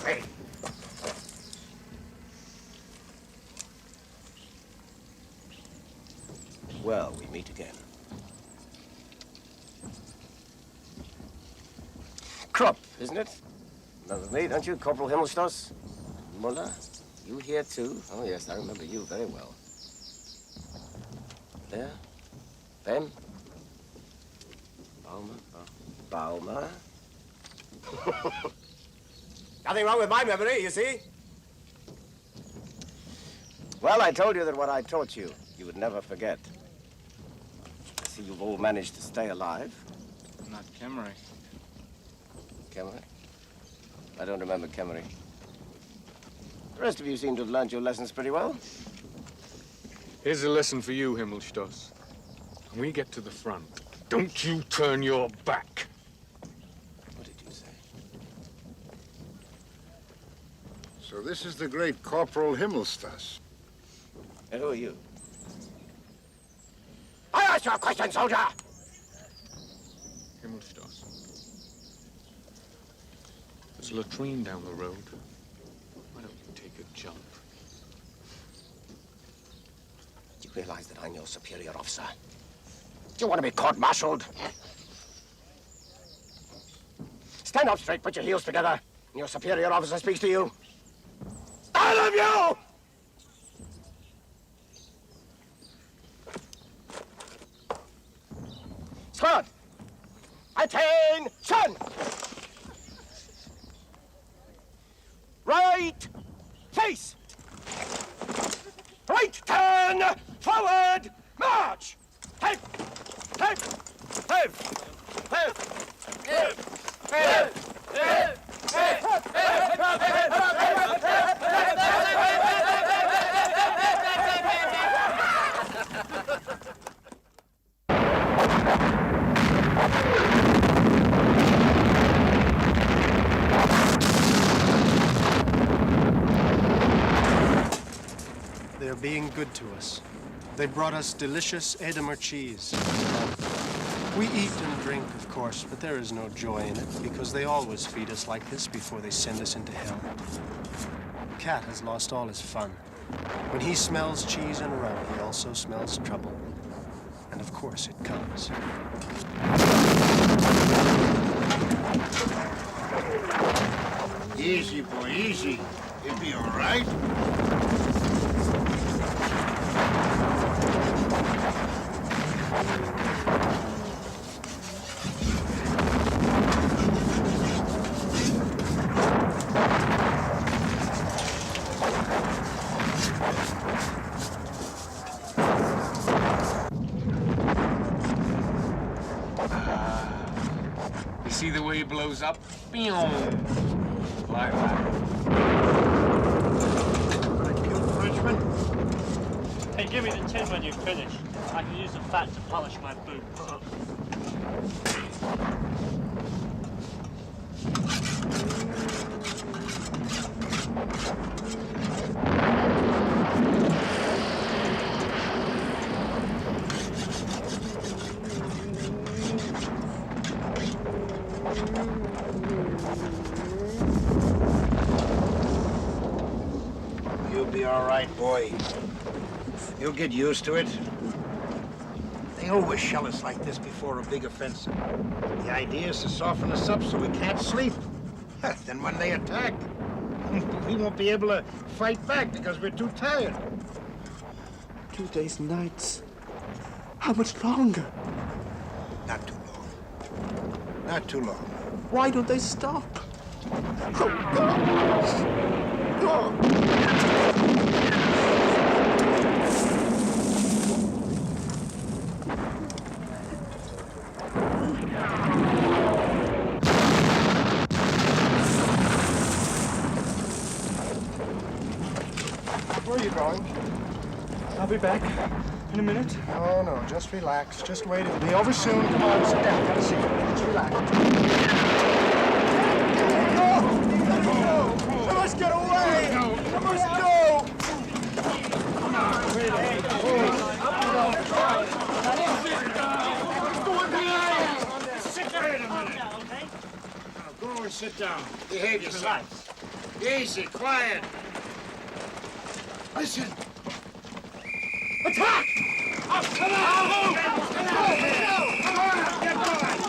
Hey. Well, we meet again. Krupp, isn't it? Remember me, don't you, Corporal Himmelstoss? Muller, you here too? Oh, yes, I remember you very well. There? Ben? Baumer? Nothing wrong with my memory, you see? Well, I told you that what I taught you, you would never forget. I see you've all managed to stay alive. Not Kemery. Kemery? I don't remember Kemery. The rest of you seem to have learned your lessons pretty well. Here's a lesson for you, Himmelstoss. When we get to the front, don't you turn your back. What did you say? So this is the great Corporal Himmelstoss. And who are you? I asked you a question, soldier! Himmelstoss. There's a latrine down the road. Why don't you take a jump? Do you realize that I'm your superior officer? Do you want to be court-martialed? Stand up straight, put your heels together, and your superior officer speaks to you. All of you! Squad! Attention! Right face! Right turn! Forward! March! Head! Head! Head! Head! Head! Head! They're being good to us. They brought us delicious Edamer cheese. We eat and drink, of course, but there is no joy in it because they always feed us like this before they send us into hell. Cat has lost all his fun. When he smells cheese and rum, he also smells trouble. And of course it comes. Easy, boy, easy. You'll be all right. You see the way he blows up? Like that. Frenchman? Hey, give me the tin when you finish. I can use the fat to polish my boots. You'll be all right, boy. You'll get used to it. They always shell us like this before a big offensive. The idea is to soften us up so we can't sleep. Then when they attack, we won't be able to fight back because we're too tired. 2 days, nights. How much longer? Not too long. Not too long. Why don't they stop? Where are you going? I'll be back in a minute. Oh, no, just relax. Just wait. It'll be over soon. Come on, sit down. Have a seat. Just relax. I must get away! I must go! Sit down in a minute. Now, go and sit down. Behave yourself. Easy, quiet. Listen. Attack! Oh, come on! Get going!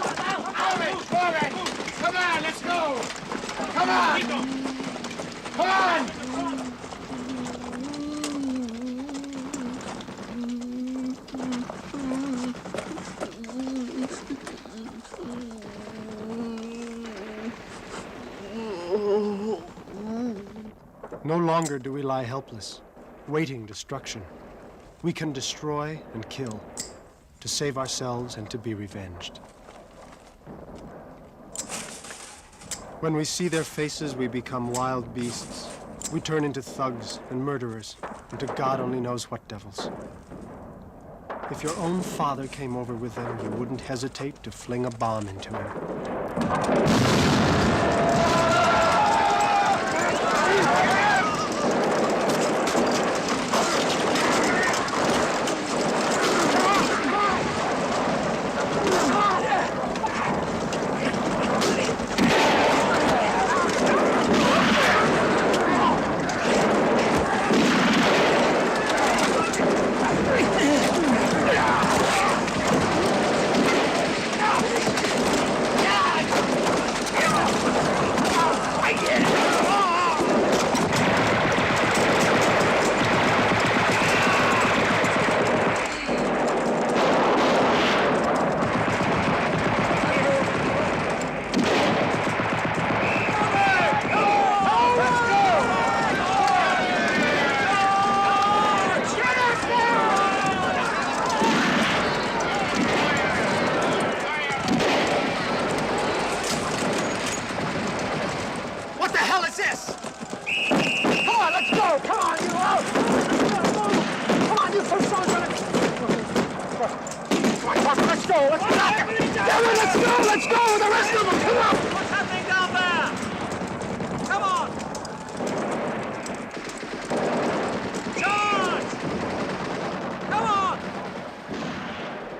Come on, let's go! Come on! Come on! No longer do we lie helpless, waiting destruction. We can destroy and kill, to save ourselves and to be revenged. When we see their faces, we become wild beasts. We turn into thugs and murderers, into God only knows what devils. If your own father came over with them, you wouldn't hesitate to fling a bomb into him.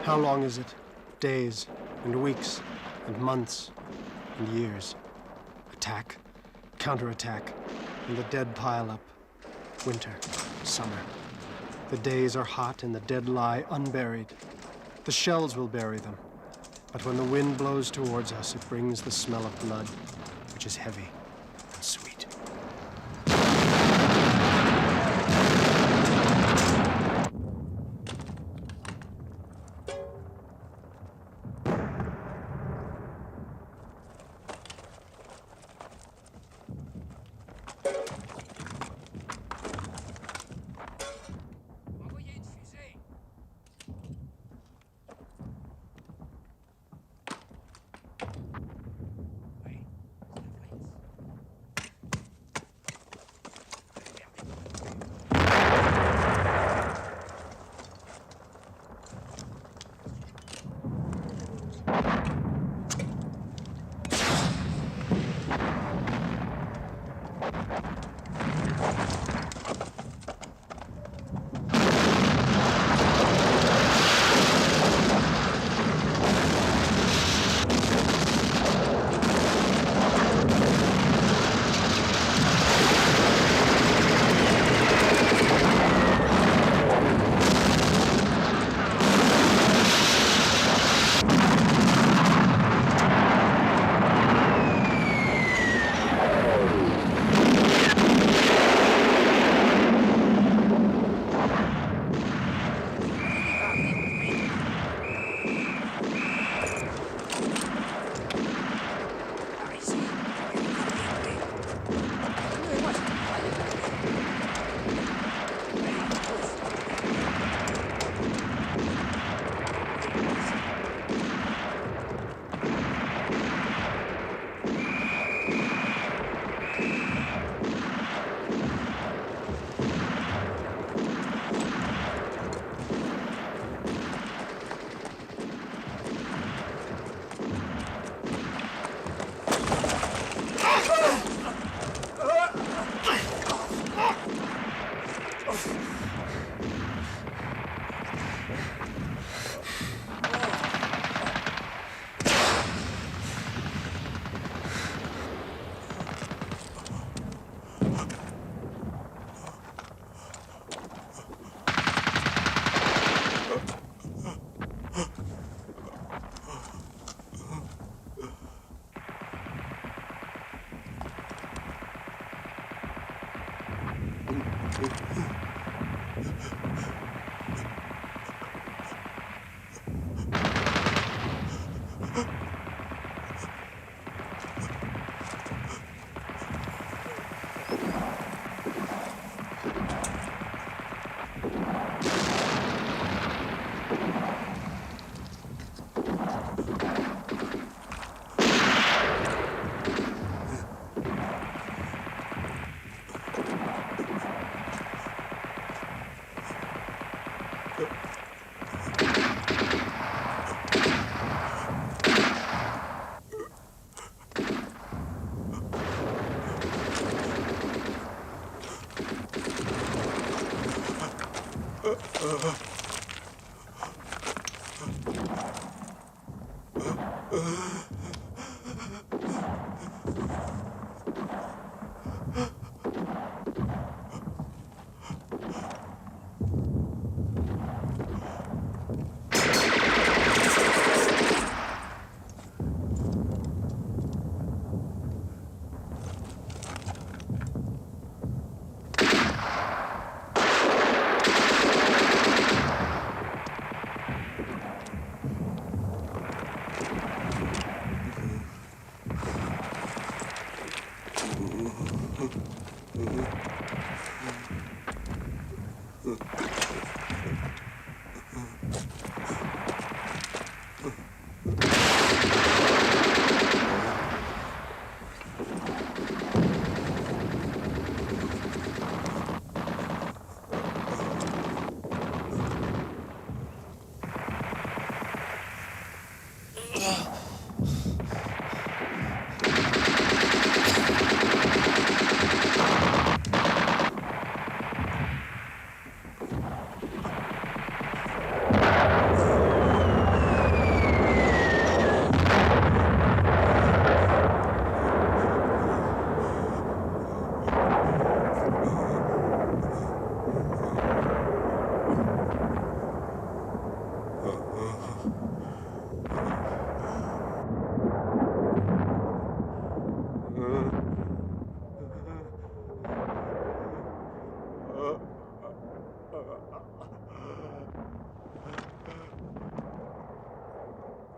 How long is it? Days, and weeks, and months, and years. Attack, counterattack, and the dead pile up. Winter, summer. The days are hot and the dead lie unburied. The shells will bury them. But when the wind blows towards us, it brings the smell of blood, which is heavy and sweet.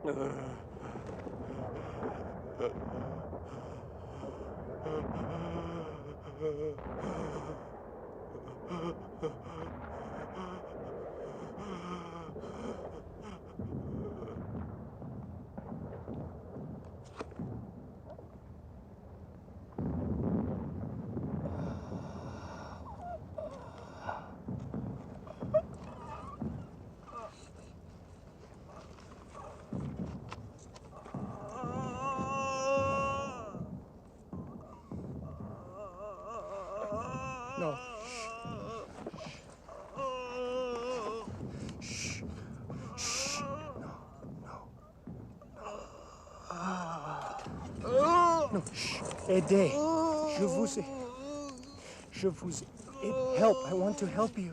No. No, aidez. Je vous help. I want to help you.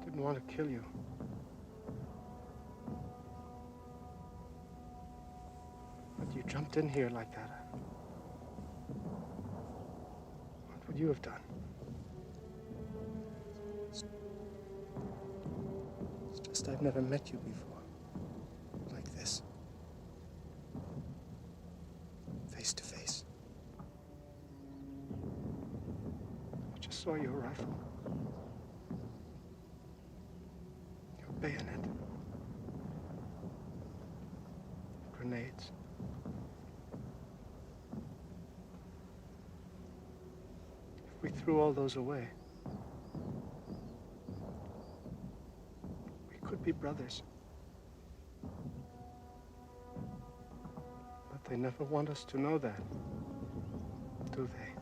Didn't want to kill you. But you jumped in here like that. What would you have done? It's just I've never met you before. Like this. Face to face. I just saw your rifle. Your bayonet. Grenades. If we threw all those away, we could be brothers. But they never want us to know that, do they?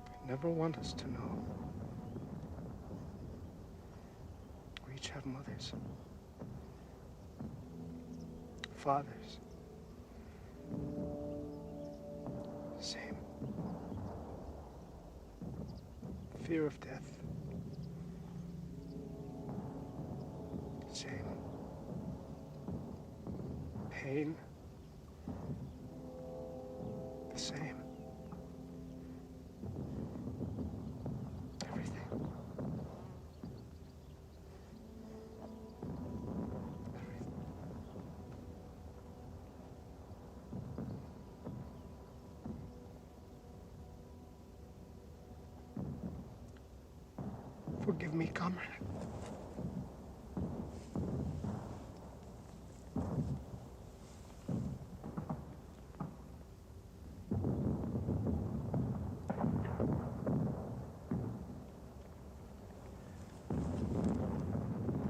They never want us to know. We each have mothers, fathers. Same. Fear of death. Same. Pain. The same. Everything. Forgive me, comrade.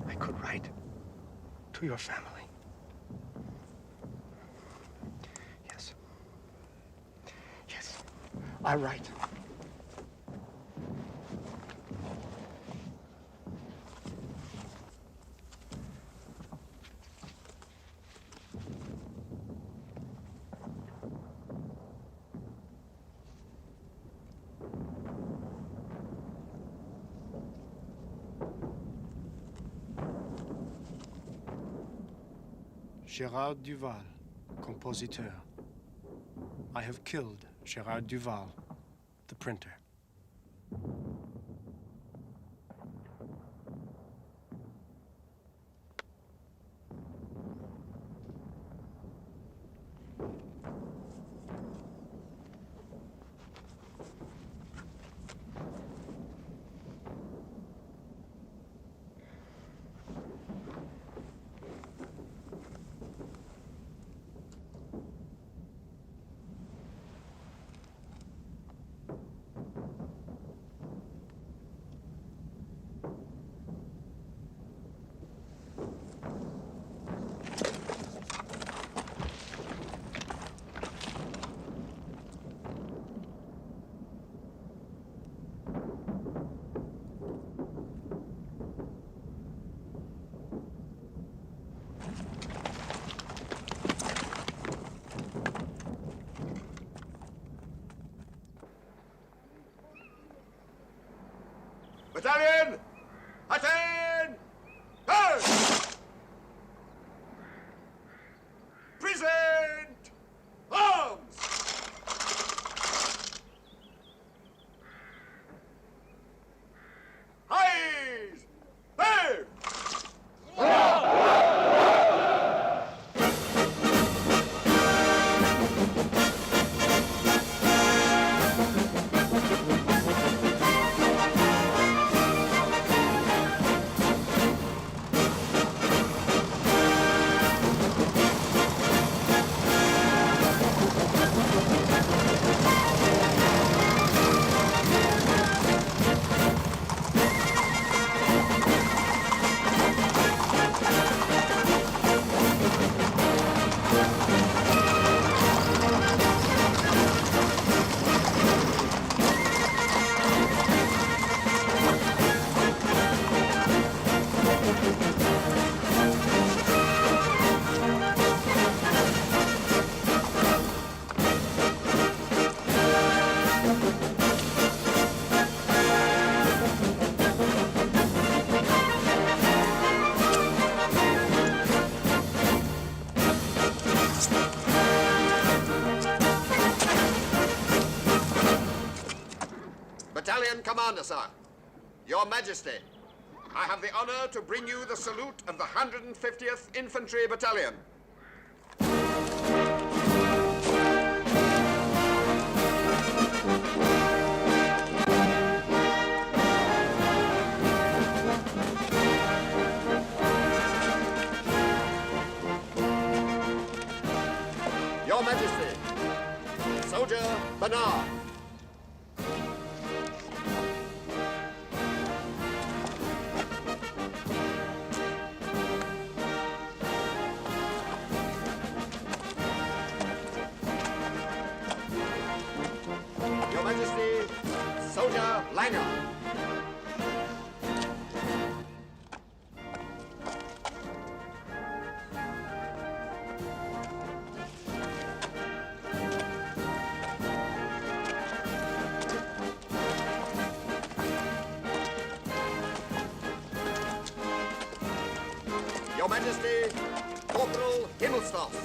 I could write to your family. Yes. Yes, I write. Gérard Duval, compositeur. I have killed Gérard Duval, the printer. Commander, sir. Your Majesty, I have the honor to bring you the salute of the 150th Infantry Battalion. Your Majesty, Soldier Bernard. Your Majesty, Soldier Langer. Your Majesty, Corporal Himmelstoss.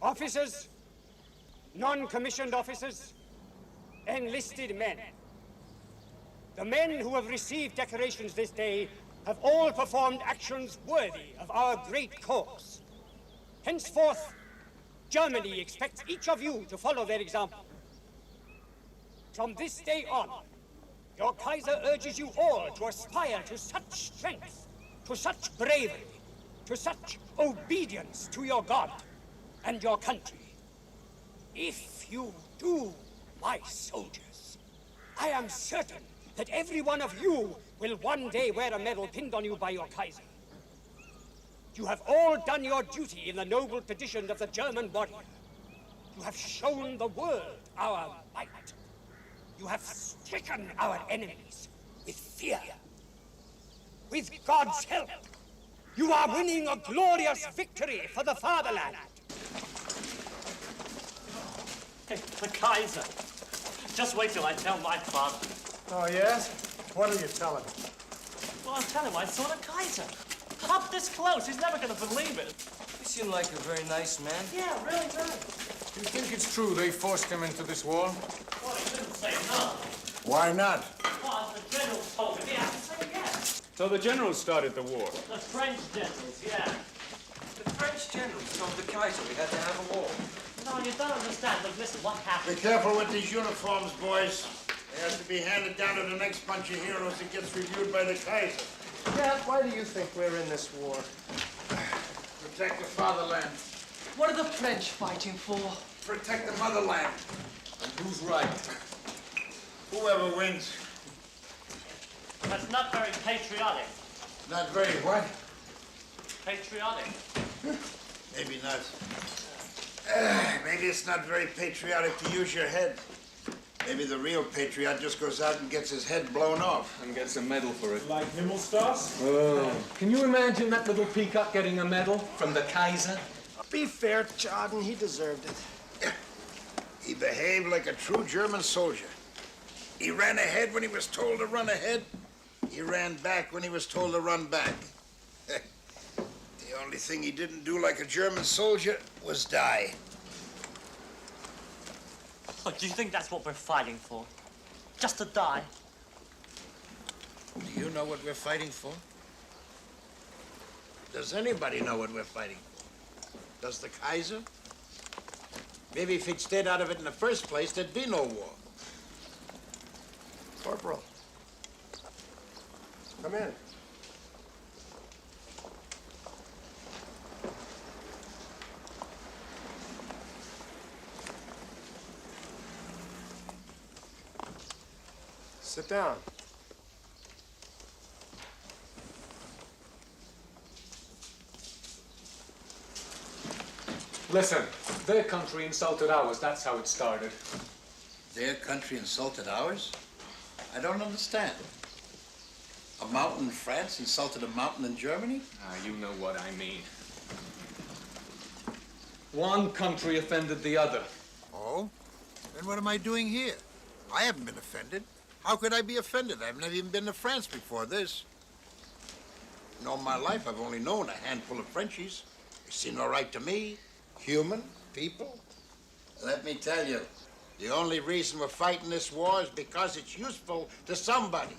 Officers, non-commissioned officers, enlisted men. The men who have received decorations this day have all performed actions worthy of our great cause. Henceforth, Germany expects each of you to follow their example. From this day on, your Kaiser urges you all to aspire to such strength, to such bravery, to such obedience to your God and your country. If you do, my soldiers, I am certain that every one of you will one day wear a medal pinned on you by your Kaiser. You have all done your duty in the noble tradition of the German warrior. You have shown the world our might. You have stricken our enemies with fear. With God's help, you are winning a glorious victory for the fatherland. Hey, the Kaiser. Just wait till I tell my father. Oh, yes? What are you telling him? Well, I'll tell him I saw the Kaiser. Up this close, he's never gonna believe it. You seem like a very nice man. Yeah, really good. You think it's true they forced him into this war? Well, he didn't say no. Why not? Well, the general told me, I have to say yes. So the generals started the war. The French generals, yeah. The French generals told the Kaiser we had to have a war. No, you don't understand. Look, listen, what happened? Be careful with these uniforms, boys. They have to be handed down to the next bunch of heroes that gets reviewed by the Kaiser. Dad, why do you think we're in this war? Protect the fatherland. What are the French fighting for? Protect the motherland. And who's right? Whoever wins. That's not very patriotic. Not very what? Patriotic. Maybe not. Maybe it's not very patriotic to use your head. Maybe the real patriot just goes out and gets his head blown off. And gets a medal for it. Like Himmelstoss? Oh. Can you imagine that little peacock getting a medal from the Kaiser? Be fair, Jordan, he deserved it. He behaved like a true German soldier. He ran ahead when he was told to run ahead. He ran back when he was told to run back. The only thing he didn't do like a German soldier was die. Look, do you think that's what we're fighting for? Just to die? Do you know what we're fighting for? Does anybody know what we're fighting for? Does the Kaiser? Maybe if he'd stayed out of it in the first place, there'd be no war. Corporal. Come in. Sit down. Listen, their country insulted ours. That's how it started. Their country insulted ours? I don't understand. A mountain in France insulted a mountain in Germany? You know what I mean. One country offended the other. Oh? Then what am I doing here? I haven't been offended. How could I be offended? I've never even been to France before this. In all my life, I've only known a handful of Frenchies. They seem all right to me. Human, people. Let me tell you, the only reason we're fighting this war is because it's useful to somebody.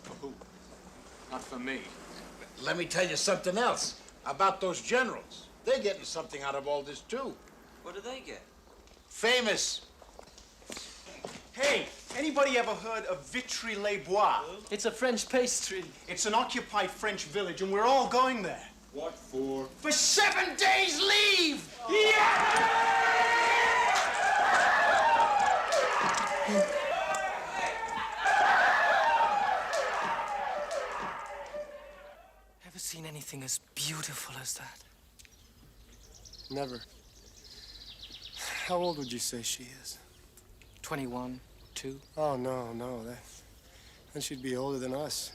For who? Not for me. Let me tell you something else about those generals. They're getting something out of all this, too. What do they get? Famous. Hey, anybody ever heard of Vitry-les-Bois? It's a French pastry. It's an occupied French village, and we're all going there. What for? For 7 days leave! Ever seen anything as beautiful as that? Never. How old would you say she is? 21, 2. Oh, no. Then she'd be older than us.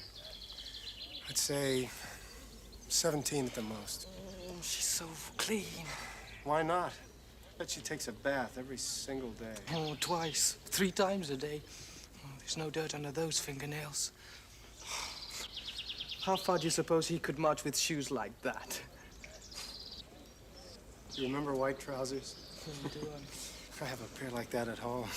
I'd say 17 at the most. Oh, she's so clean. Why not? Bet she takes a bath every single day. Oh, twice, 3 times a day. Oh, there's no dirt under those fingernails. How far do you suppose he could march with shoes like that? Do you remember white trousers? Do I have a pair like that at home.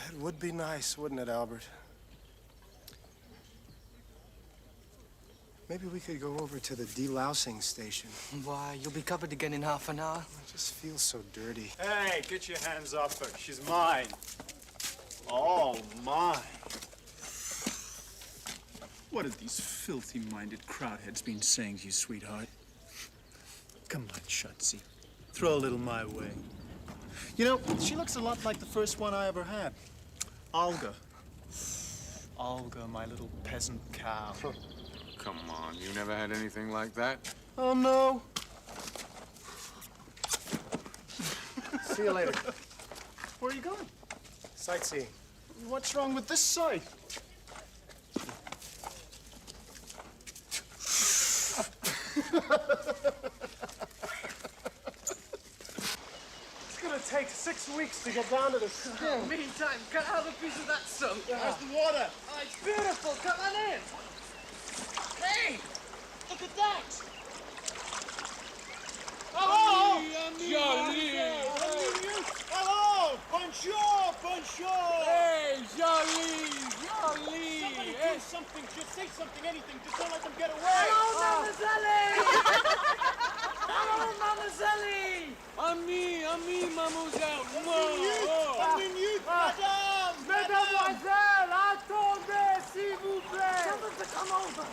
It would be nice, wouldn't it, Albert? Maybe we could go over to the delousing station. Why, you'll be covered again in half an hour. It just feels so dirty. Hey, get your hands off her. She's mine. All mine. What have these filthy-minded crowd-heads been saying to you, sweetheart? Come on, Shotzi. Throw a little my way. You know, she looks a lot like the first one I ever had. Olga. Olga, my little peasant cow. Come on, you never had anything like that? Oh, no. See you later. Where are you going? Sightseeing. What's wrong with this side? It's gonna take 6 weeks to get down to the skin. Meantime, cut out a piece of that soap. Where's the water? Oh, it's beautiful. Come on in. Hey, look at that. Hello! Jolie. Hello! Bonjour! Bonjour! Hey, Jolie! Jolie! Somebody do something. Just say something, anything. Just don't let them get away. Hello, Mademoiselle! Hello, Mademoiselle! Ami, mademoiselle. Un minute, madame! Mademoiselle, attendez, s'il vous plaît. Tell them to come over.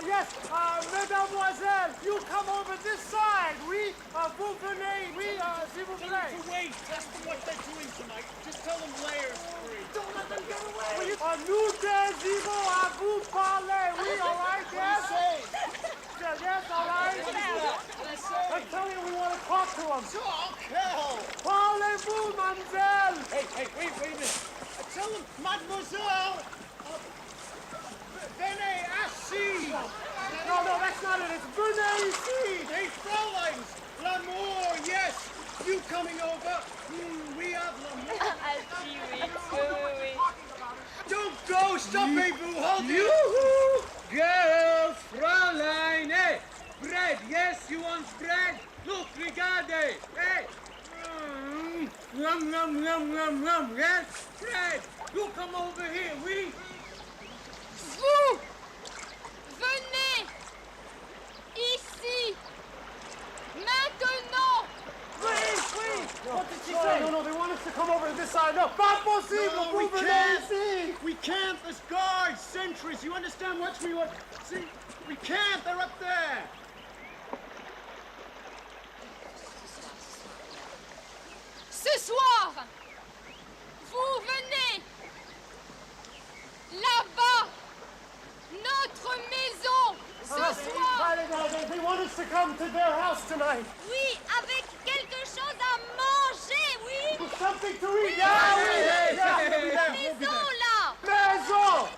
Yes, Mademoiselle, you come over this side. Oui, vous venez. Oui, s'il vous Tell plaît. them to wait. Ask them what they're doing tonight. Just tell them layers free. Don't let them get away. Nous désirons à vous parler. Oui, all right, yes? Yes, all right. I'm telling you, we want to talk to him. Parlez-vous, mademoiselle? Hey, wait a minute. Tell them, mademoiselle. Venez assis. No, that's not it. It's venez ici. Hey, Fräuleins. L'amour, yes. You coming over? We have l'amour. Don't go. Stop, Boo. Hold it. Yoo-hoo! Girls, Fräulein, hey! Bread, yes, you want bread? Look, regardez, hey! Yum, yum, yum, yum, yum, yes? Bread, you come over here, oui? Vous venez ici maintenant. What did she say? No, they want us to come over to this side. No, pas possible. No, we Vous venez can't. ici. We can't. There's guards, sentries. You understand what we want? See, we can't. They're up there. Ce soir, vous venez Là-bas! Notre maison! Ce soir! They want us to come to their house tonight. Oui, avec quelque chose à manger, oui! Something to eat. La maison, là! Maison!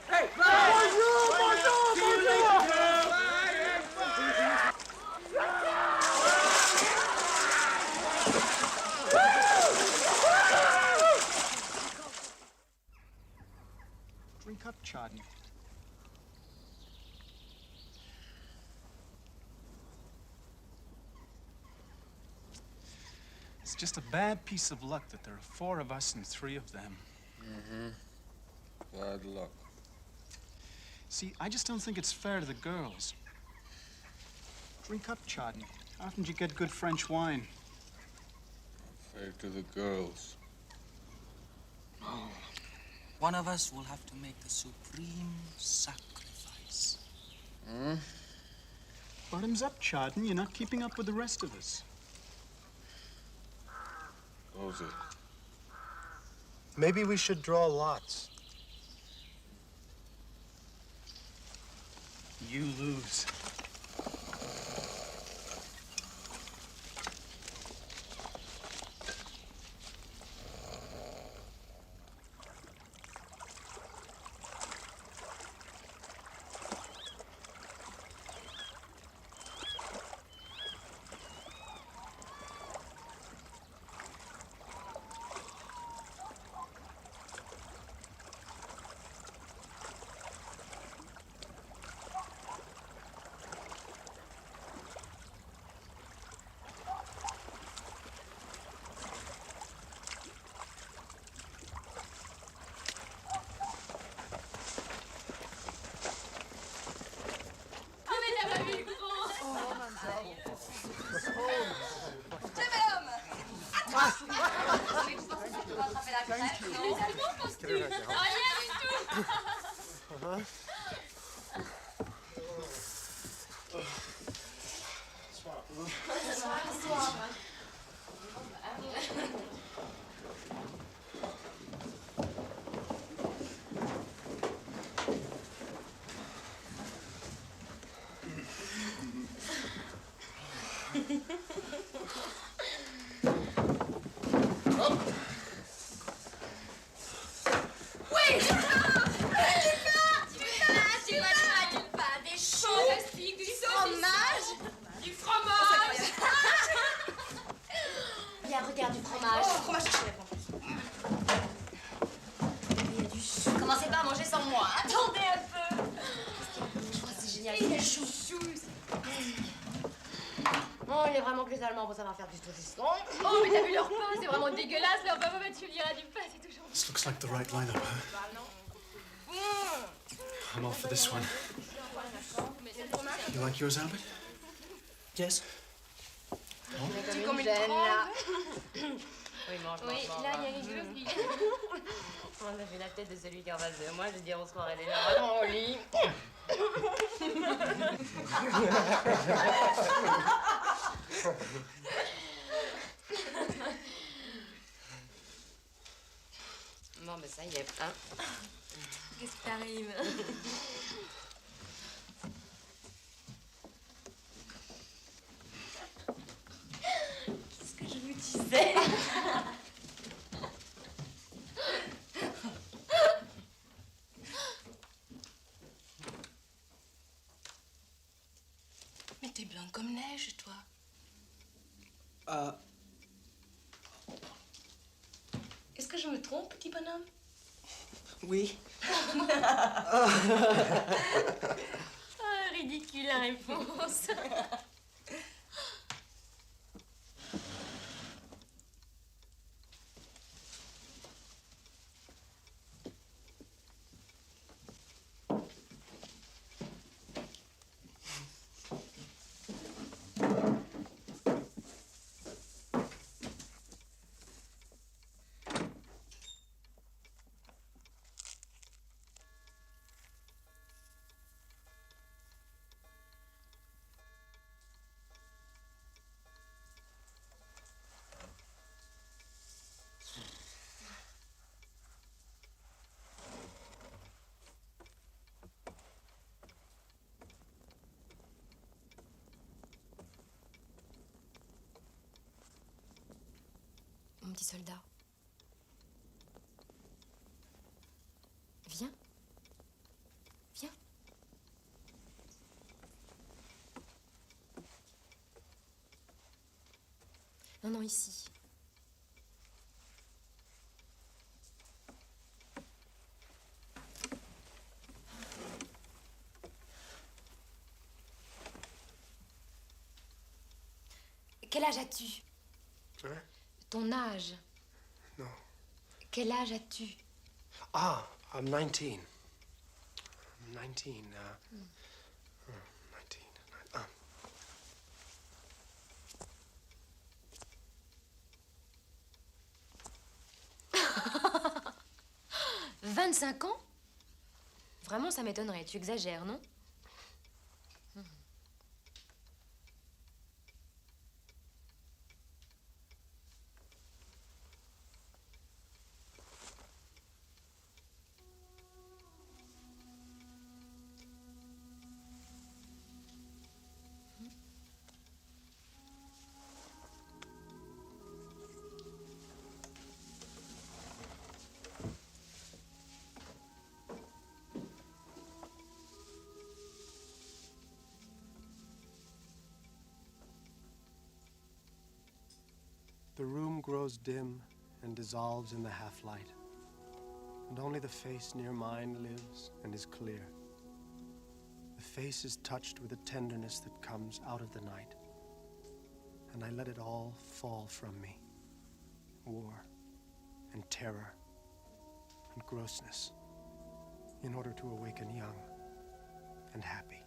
Hey, bonjour, bonjour, bonjour! Drink up, Chardon. It's just a bad piece of luck that there are 4 of us and 3 of them. Mm-hmm. Bad luck. See, I just don't think it's fair to the girls. Drink up, Chardon. How often do you get good French wine? Fair to the girls. Oh. One of us will have to make the supreme sacrifice. Hmm? Bottoms up, Chardon. You're not keeping up with the rest of us. Goes it. Maybe we should draw lots. You lose. Regarde du fromage. Oh, fromage chez il y a du chou. Commencez pas à manger sans moi. Attendez un peu. Je crois que c'est génial. Il y a le chou. Oh, il est vraiment que les Allemands vont savoir faire du saucisson. Oh, mais t'as vu leur pain, c'est vraiment dégueulasse. Leur papa, tu lui diras du pain, c'est toujours... This looks like the right lineup, huh? I'm all for this one. You like yours, Albert? Yes. Tu comme une trompe. Oui, mange. Oui, là, il y a quelque chose qui... Moi, j'ai la tête de celui qui est en face de moi. Je veux dire, on se croirait déjà vraiment au lit. Bon, ben ça y est. Hein. Qu'est-ce qui t'arrive? Qu'est-ce que je vous disais? Mais t'es blanc comme neige, toi. Est-ce que je me trompe, petit bonhomme? Oui. Ah, ridicule la réponse. soldat. Viens. Viens. Non, non, ici. Quel âge as-tu? Hein? Ton âge. No. Quel âge as-tu? Ah, I'm 19. I'm 19. 19. Ah. 25 ans? Vraiment, ça m'étonnerait. Tu exagères, non? The room grows dim and dissolves in the half-light, and only the face near mine lives and is clear. The face is touched with a tenderness that comes out of the night, and I let it all fall from me. War and terror and grossness, in order to awaken young and happy.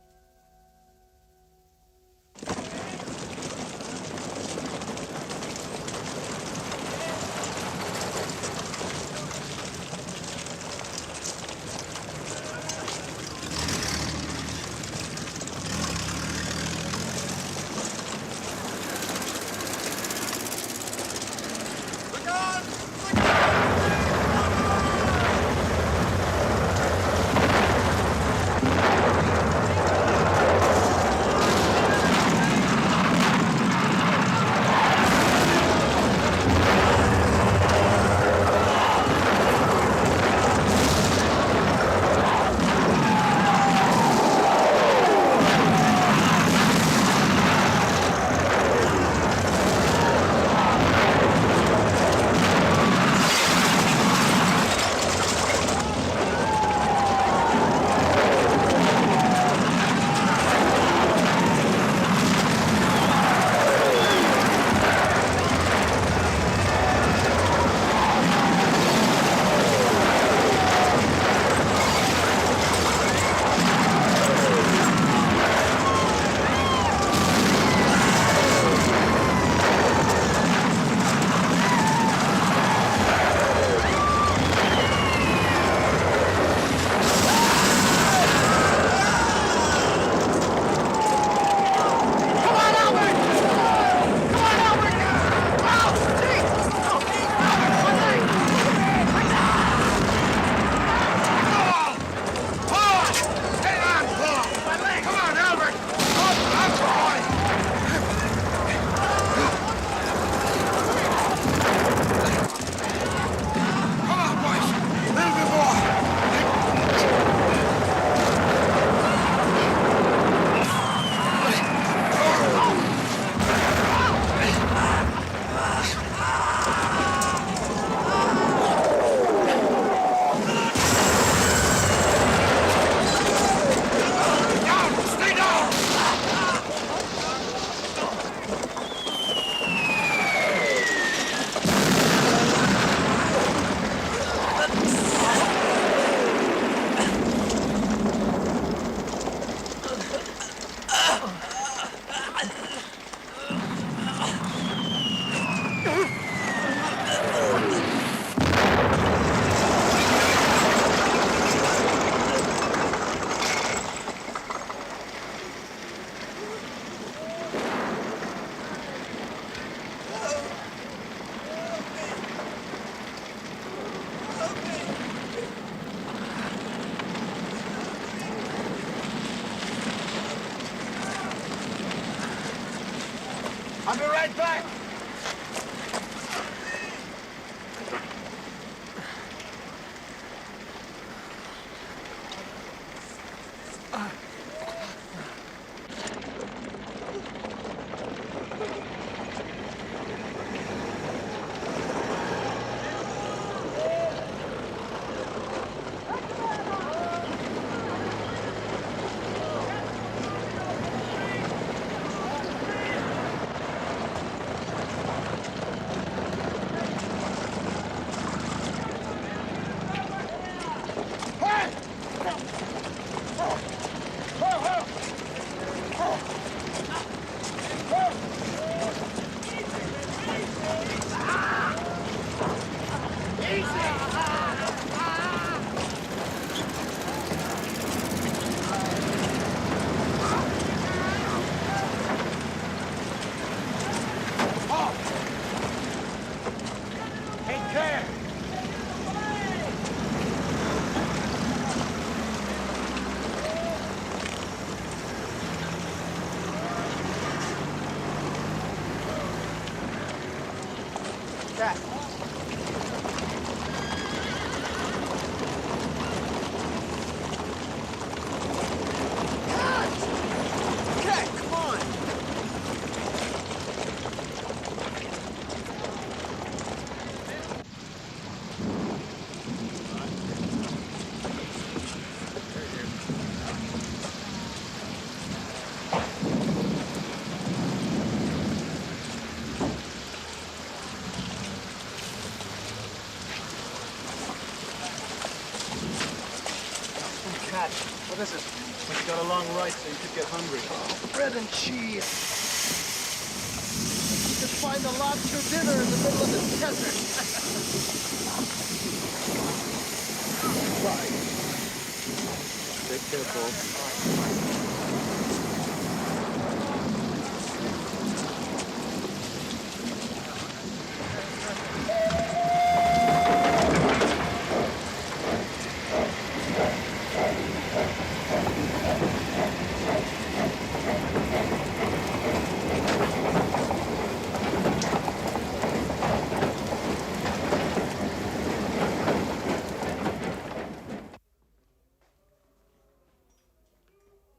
I'll be right back. What is it? We've got a long ride, so you could get hungry. Bread and cheese. You could find a lobster dinner in the middle of the desert. Right. Take care, Paul.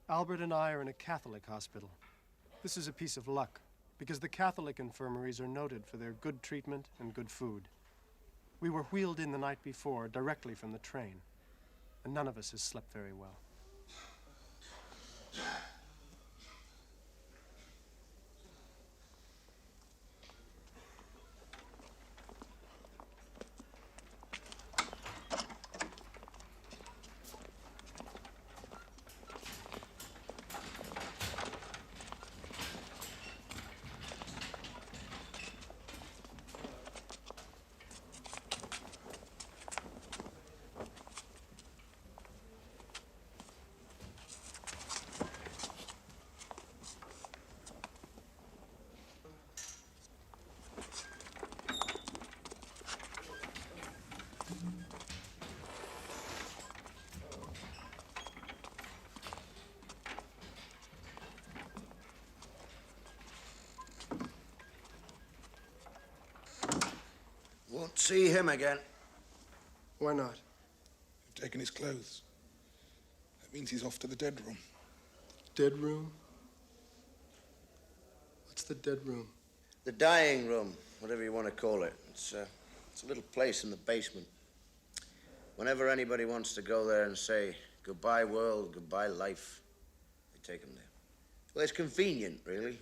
Albert and I are in a Catholic hospital. This is a piece of luck, because the Catholic infirmaries are noted for their good treatment and good food. We were wheeled in the night before, directly from the train, and none of us has slept very well. Won't see him again. Why not? You've taken his clothes. That means he's off to the dead room. Dead room? What's the dead room? The dying room, whatever you want to call it. It's a little place in the basement. Whenever anybody wants to go there and say, goodbye world, goodbye life, they take them there. Well, it's convenient, really.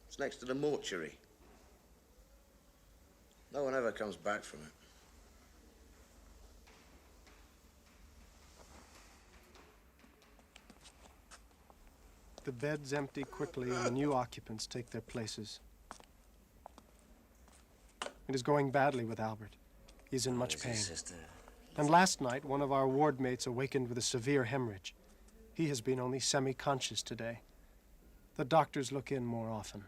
It's next to the mortuary. No one ever comes back from it. The beds empty quickly and the new occupants take their places. It is going badly with Albert. He's in much pain. And last night, one of our ward mates awakened with a severe hemorrhage. He has been only semi-conscious today. The doctors look in more often.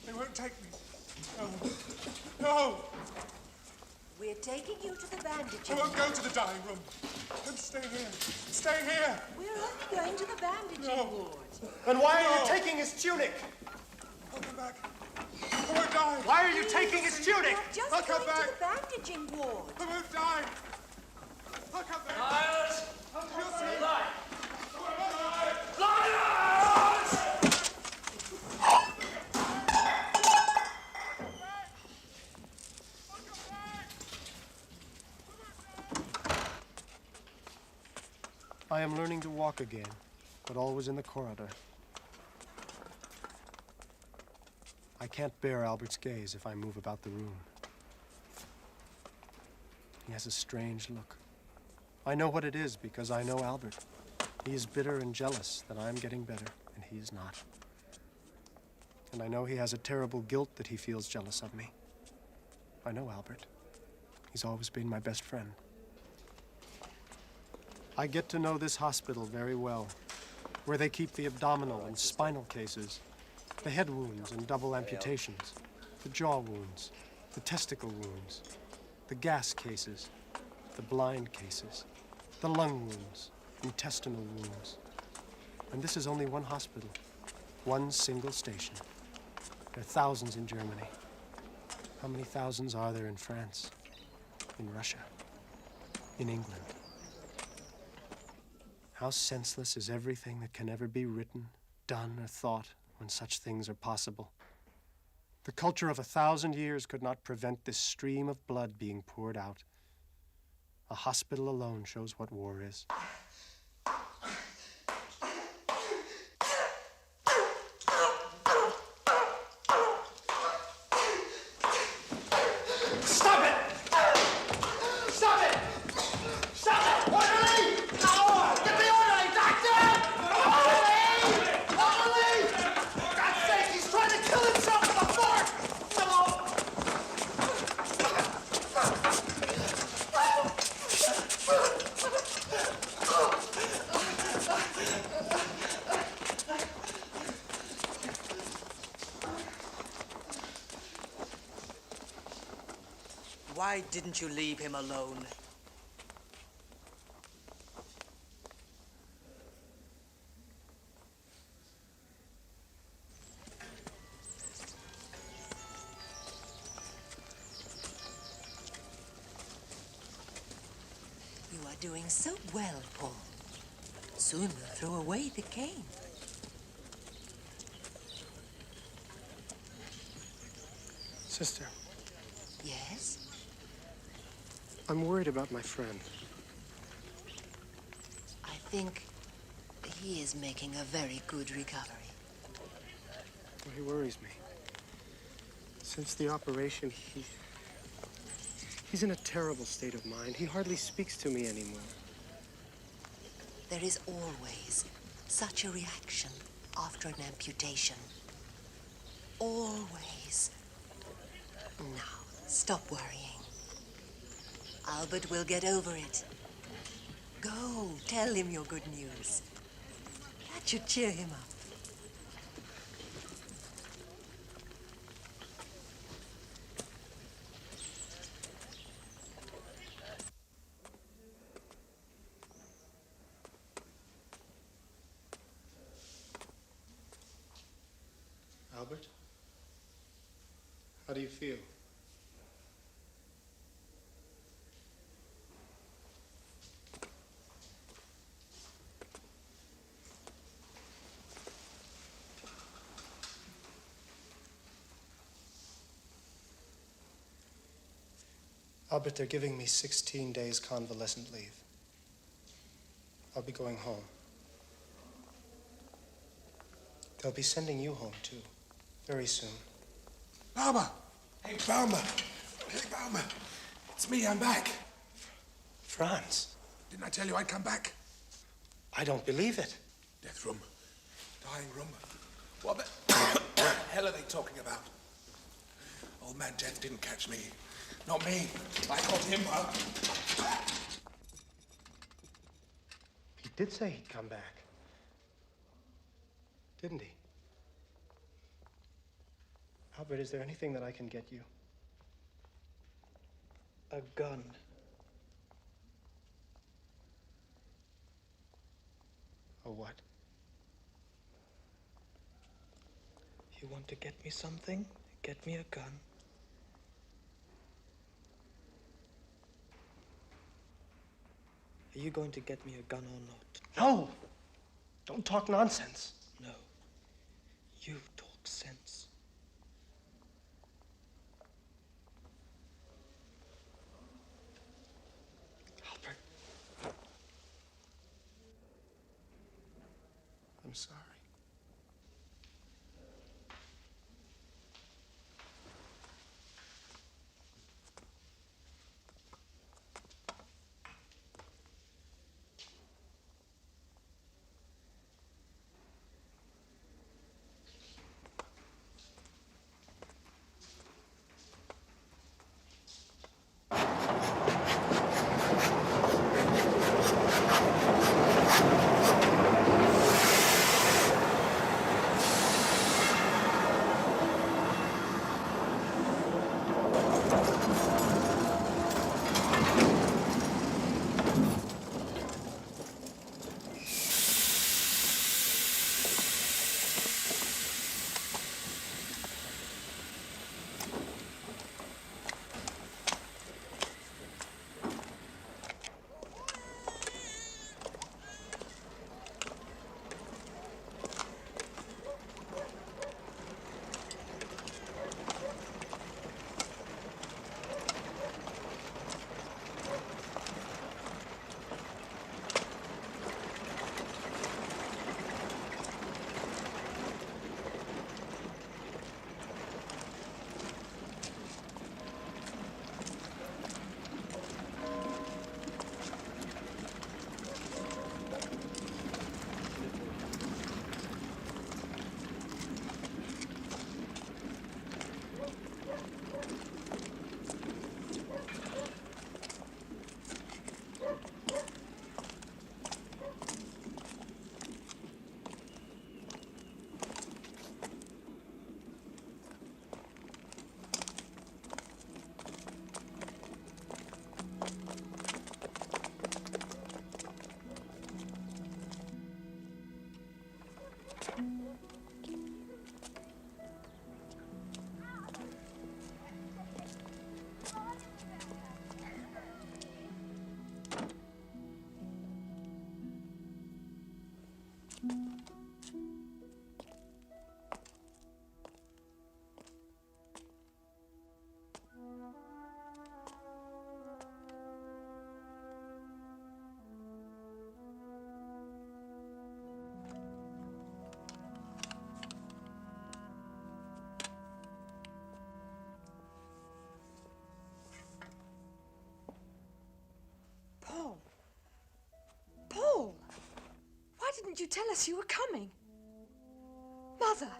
They won't take me. No! We're taking you to the bandaging. I won't go to the dying room. I'm staying here. Staying here. We're only going to the bandaging ward. Then why are you taking his tunic? I'll come back. I won't die. Why are you taking his tunic? Just I'll come going back. to the bandaging ward. I won't die. I'll come back. Liars! You'll see. Lie! Liars! I am learning to walk again, but always in the corridor. I can't bear Albert's gaze if I move about the room. He has a strange look. I know what it is because I know Albert. He is bitter and jealous that I am getting better, and he is not. And I know he has a terrible guilt that he feels jealous of me. I know Albert. He's always been my best friend. I get to know this hospital very well, where they keep the abdominal and spinal cases, the head wounds and double amputations, the jaw wounds, the testicle wounds, the gas cases, the blind cases, the lung wounds, intestinal wounds. And this is only one hospital, one single station. There are thousands in Germany. How many thousands are there in France, in Russia, in England? How senseless is everything that can ever be written, done, or thought when such things are possible. The culture of 1,000 years could not prevent this stream of blood being poured out. A hospital alone shows what war is. Stop it! Stop it! Stop it! Orderly! No! Get the orderly, doctor! Orderly! Orderly! For God's sake, he's trying to kill himself with a fork! Why didn't you leave him alone? You are doing so well, Paul. Soon we'll throw away the cane. Sister, Yes? I'm worried about my friend. I think he is making a very good recovery. Well, he worries me. Since the operation, he's in a terrible state of mind. He hardly speaks to me anymore. There is always such a reaction after an amputation. Always. Now, stop worrying. Albert will get over it. Go, tell him your good news. That should cheer him up. Albert? How do you feel? Albert, they're giving me 16 days convalescent leave. I'll be going home. They'll be sending you home, too, very soon. Baumer! Hey, Baumer! Hey, Baumer! It's me, I'm back. Franz? Didn't I tell you I'd come back? I don't believe it. Death room. Dying room. What the hell are they talking about? Old man Death didn't catch me. Not me. I caught him up. He did say he'd come back. Didn't he? Albert, is there anything that I can get you? A gun. A what? You want to get me something? Get me a gun. Are you going to get me a gun or not? No! Don't talk nonsense. No. You talk sense. Albert. I'm sorry. Paul! Why didn't you tell us you were coming? Mother!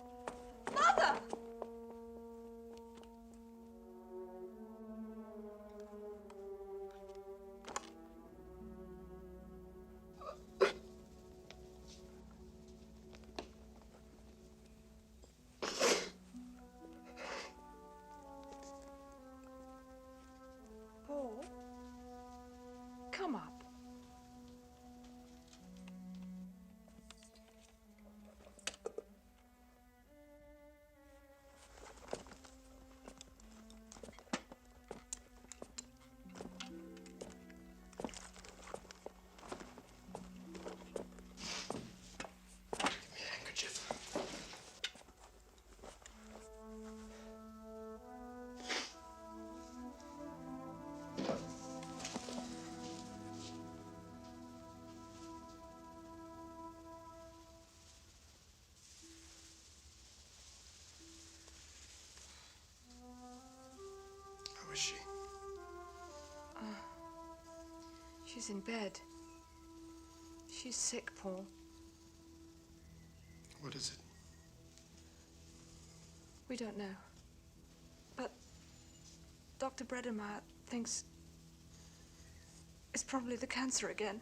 Mother! Paul? Come up. How is she? She's in bed. She's sick, Paul. What is it? We don't know. But Dr. Bredemeyer thinks it's probably the cancer again.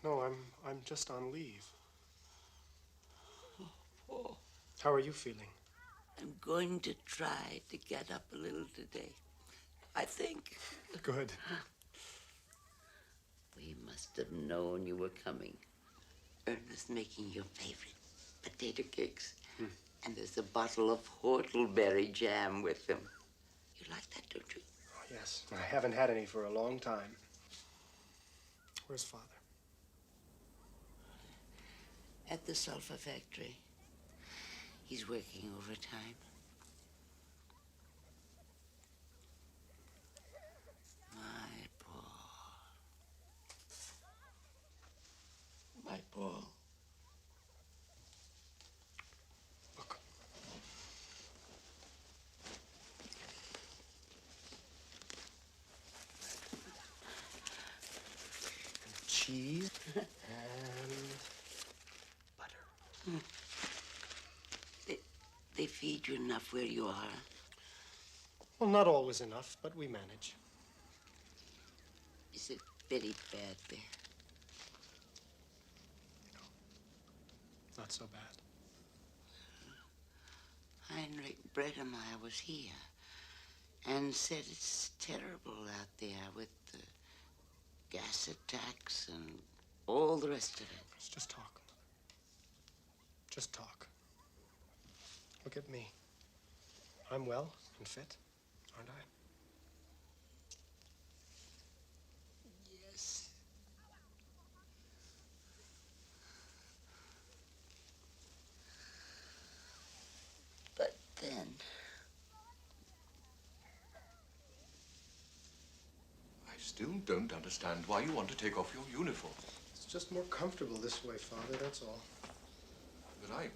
No, I'm just on leave. Oh, How are you feeling? I'm going to try to get up a little today. I think. Good. We must have known you were coming. Ernest's making your favorite potato cakes. And there's a bottle of whortleberry jam with them. You like that, don't you? Oh, yes. I haven't had any for a long time. Where's Father? At the sulfur factory. He's working overtime. My Paul. My Paul. Cheese and butter. They feed you enough where you are. Well, not always enough, but we manage. Is it very bad there? Not so bad. Heinrich Bredemeyer was here and said it's terrible out there with the gas attacks and all the rest of it. Let's just talk. Just talk. Look at me. I'm well and fit, aren't I? Yes. But then... I still don't understand why you want to take off your uniform. It's just more comfortable this way, Father, that's all. But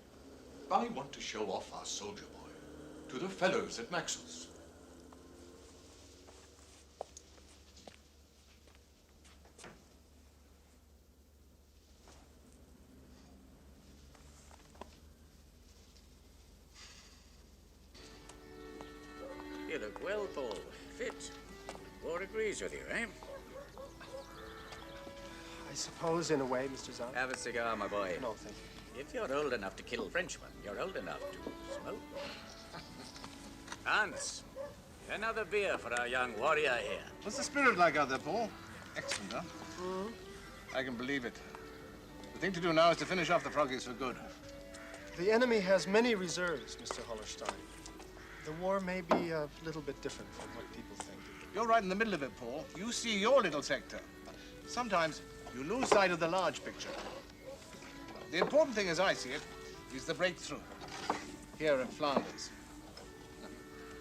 I want to show off our soldier boy to the fellows at Maxwell's. You look well, Paul. Fit. War agrees with you, eh? I suppose, in a way, Mr. Zahn. Have a cigar, my boy. No, thank you. If you're old enough to kill Frenchmen, you're old enough to smoke. Hans, another beer for our young warrior here. What's the spirit like out there, Paul? Excellent, huh? I can believe it. The thing to do now is to finish off the Froggies for good. The enemy has many reserves, Mr. Hollerstein. The war may be a little bit different from what people think. You're right in the middle of it, Paul. You see your little sector. Sometimes you lose sight of the large picture. The important thing, as I see it, is the breakthrough. Here in Flanders.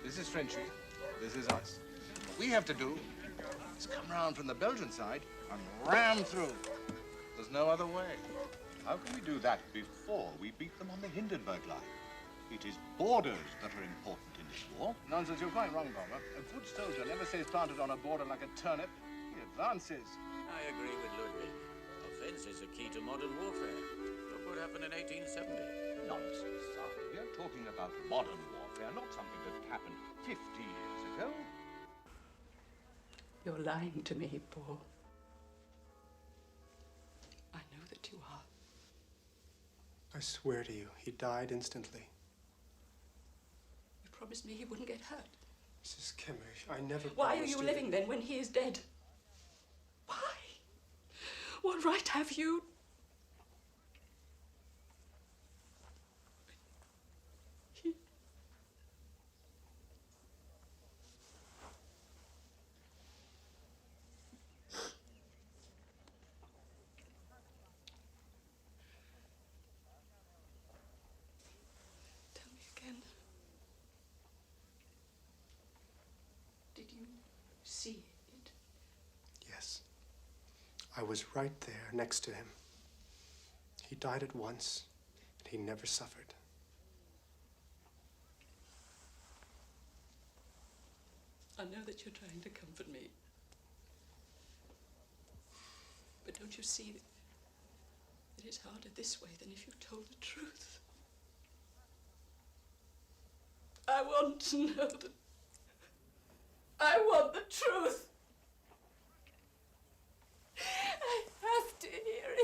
This is Frenchy. This is us. What we have to do is come round from the Belgian side and ram through. There's no other way. How can we do that before we beat them on the Hindenburg line? It is borders that are important in this war. Nonsense, you're quite wrong, Bomber. A good soldier never stays planted on a border like a turnip. He advances. I agree with Ludwig. Offense is a key to modern warfare. Look what happened in 1870. Nonsense, son. We're talking about modern warfare, not something that happened 50 years ago. You're lying to me, Paul. I know that you are. I swear to you, he died instantly. You promised me he wouldn't get hurt. Mrs. Kimmich, I never Why are promised you living then when he is dead? Why? What right have you? Tell me again. Did you see it? Yes. I was right there next to him. He died at once, and he never suffered. I know that you're trying to comfort me. But don't you see that it's harder this way than if you told the truth? I want to know that. I want the truth. I have to hear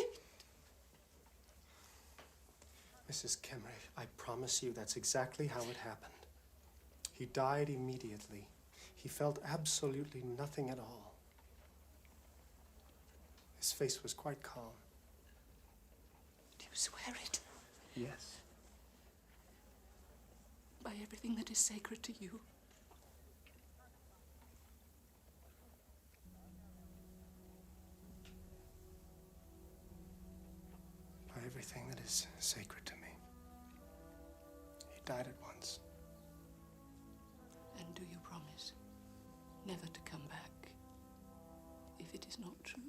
Mrs. Kemmerer, I promise you that's exactly how it happened. He died immediately. He felt absolutely nothing at all. His face was quite calm. Do you swear it? Yes. By everything that is sacred to you. By everything that is sacred to me. He died at once. And do you promise never to come back if it is not true?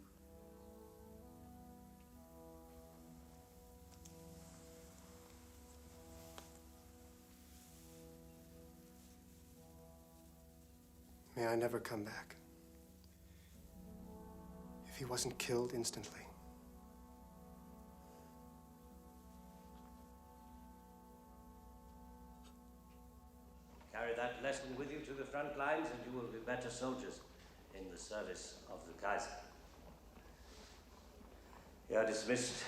May I never come back. If he wasn't killed instantly. Carry that lesson with you to the front lines and you will be better soldiers in the service of the Kaiser. You are dismissed.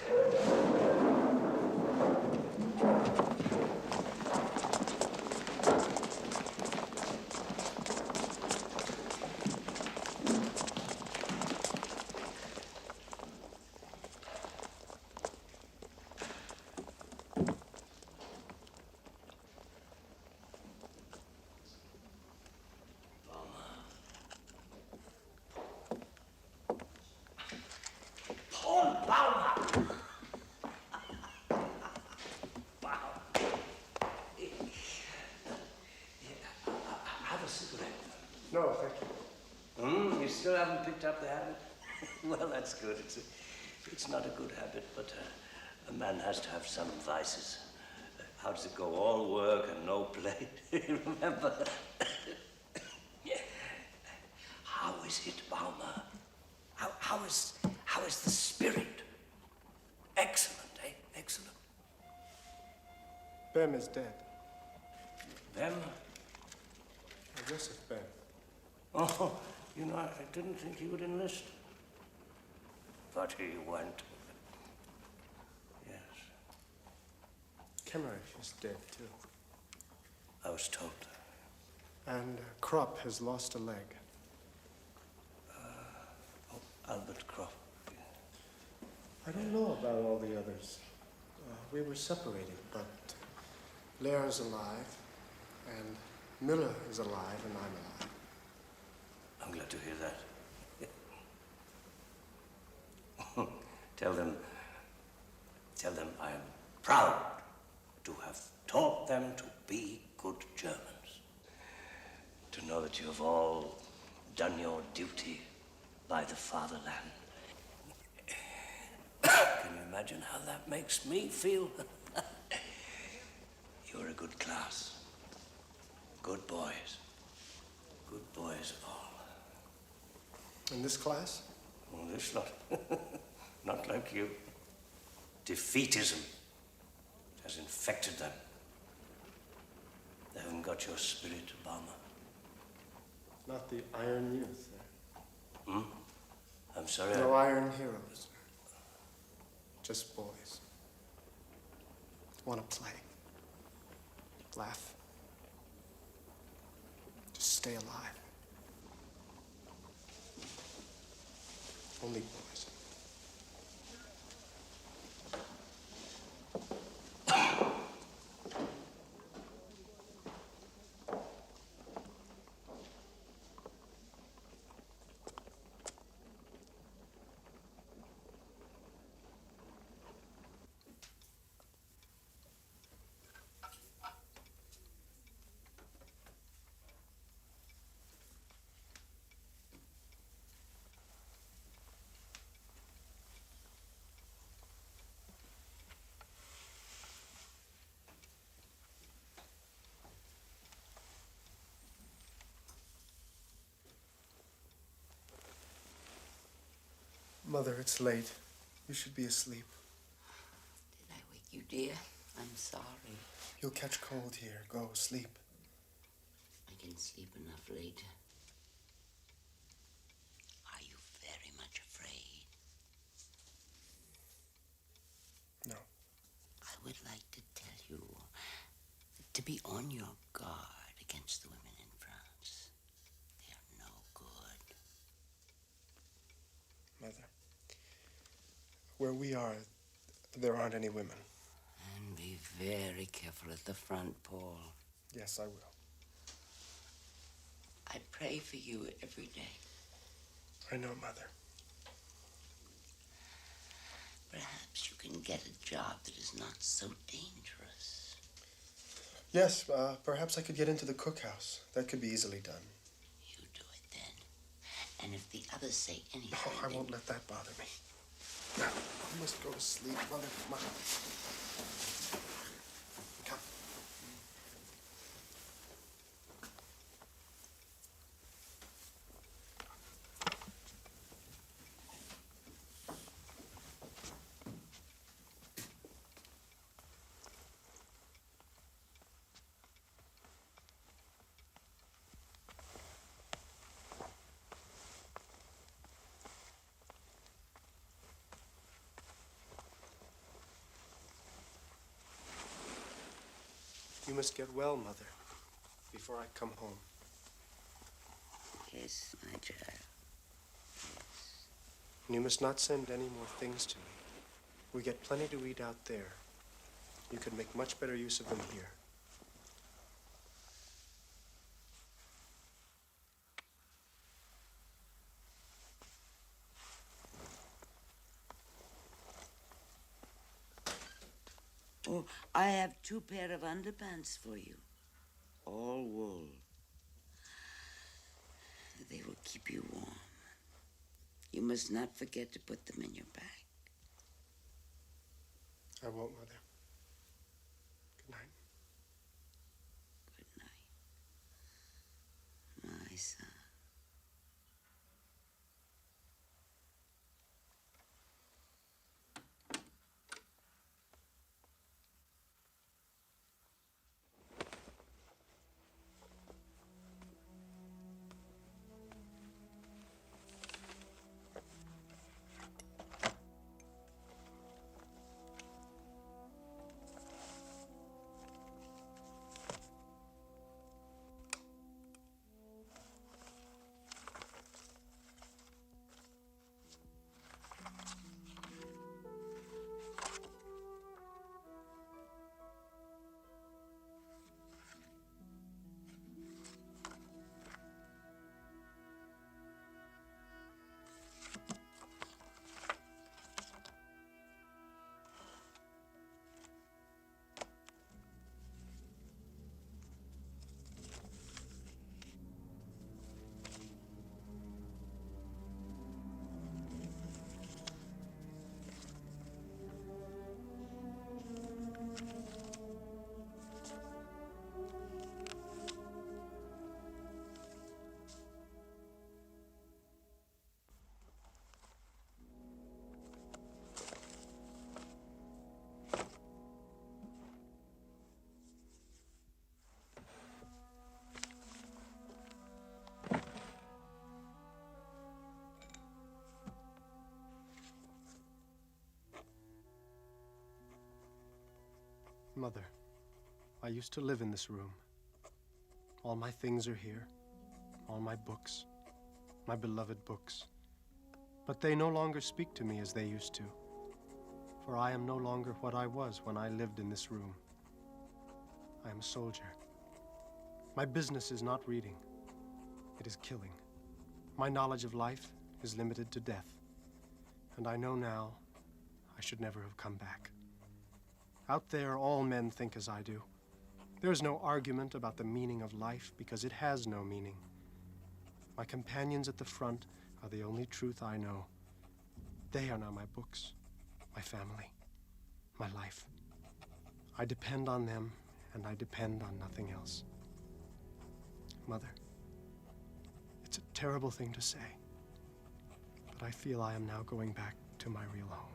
Paul Baumer! Wow. Have a cigarette. No, thank you. You still haven't picked up the habit? Well, that's good. It's not a good habit, but a man has to have some vices. How does it go? All work and no play. Remember? How is it, Baumer? How is the spirit? Excellent, eh? Excellent. Bem is dead. Bem? Joseph Bem. Oh, you know, I didn't think he would enlist. But he went. Yes. Kemmerer is dead, too. I was told. And Krupp has lost a leg. Albert Krupp. I don't know about all the others. We were separated, but Lehr's alive, and Miller is alive, and I'm alive. I'm glad to hear that. Tell them I am proud to have taught them to be good Germans. To know that you have all done your duty by the fatherland. Can you imagine how that makes me feel? You're a good class. Good boys. Good boys all. In this class? Oh, this lot. Not like you. Defeatism has infected them. They haven't got your spirit, Obama. Not the Iron Youth. I'm sorry. No iron heroes. Just boys. Want to play. Laugh. Just stay alive. Only boys. Mother, it's late. You should be asleep. Did I wake you, dear? I'm sorry. You'll catch cold here. Go, sleep. I can sleep enough later. Are you very much afraid? No. I would like to to be on your guard against the women in France. They're no good. Mother, where we are, there aren't any women. And be very careful at the front, Paul. Yes, I will. I pray for you every day. I know, Mother. Perhaps you can get a job that is not so dangerous. Yes, perhaps I could get into the cookhouse. That could be easily done. You do it then. And if the others say anything... Oh, I won't let that bother me. Now, I must go to sleep, Mother. Come on. Come. You must get well, Mother, before I come home. Yes, my child. And you must not send any more things to me. We get plenty to eat out there. You could make much better use of them here. Oh, I have 2 pair of underpants for you. All wool. They will keep you warm. You must not forget to put them in your bag. I won't, Mother. Good night. Good night, my son. Mother, I used to live in this room. All my things are here, all my books, my beloved books. But they no longer speak to me as they used to, for I am no longer what I was when I lived in this room. I am a soldier. My business is not reading, it is killing. My knowledge of life is limited to death, and I know now I should never have come back. Out there, all men think as I do. There is no argument about the meaning of life because it has no meaning. My companions at the front are the only truth I know. They are now my books, my family, my life. I depend on them, and I depend on nothing else. Mother, it's a terrible thing to say, but I feel I am now going back to my real home.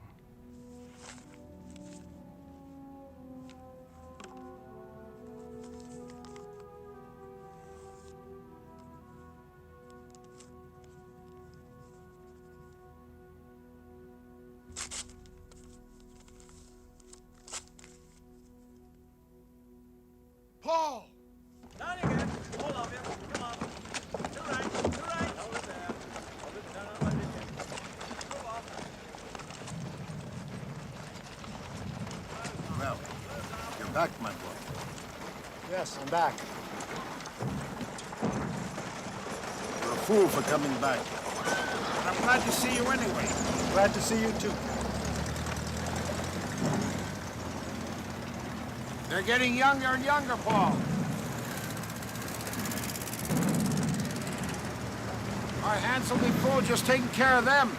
back, my boy. Yes, I'm back. You're a fool for coming back. And I'm glad to see you anyway. Glad to see you too. They're getting younger and younger, Paul. Our hands will be full just taking care of them.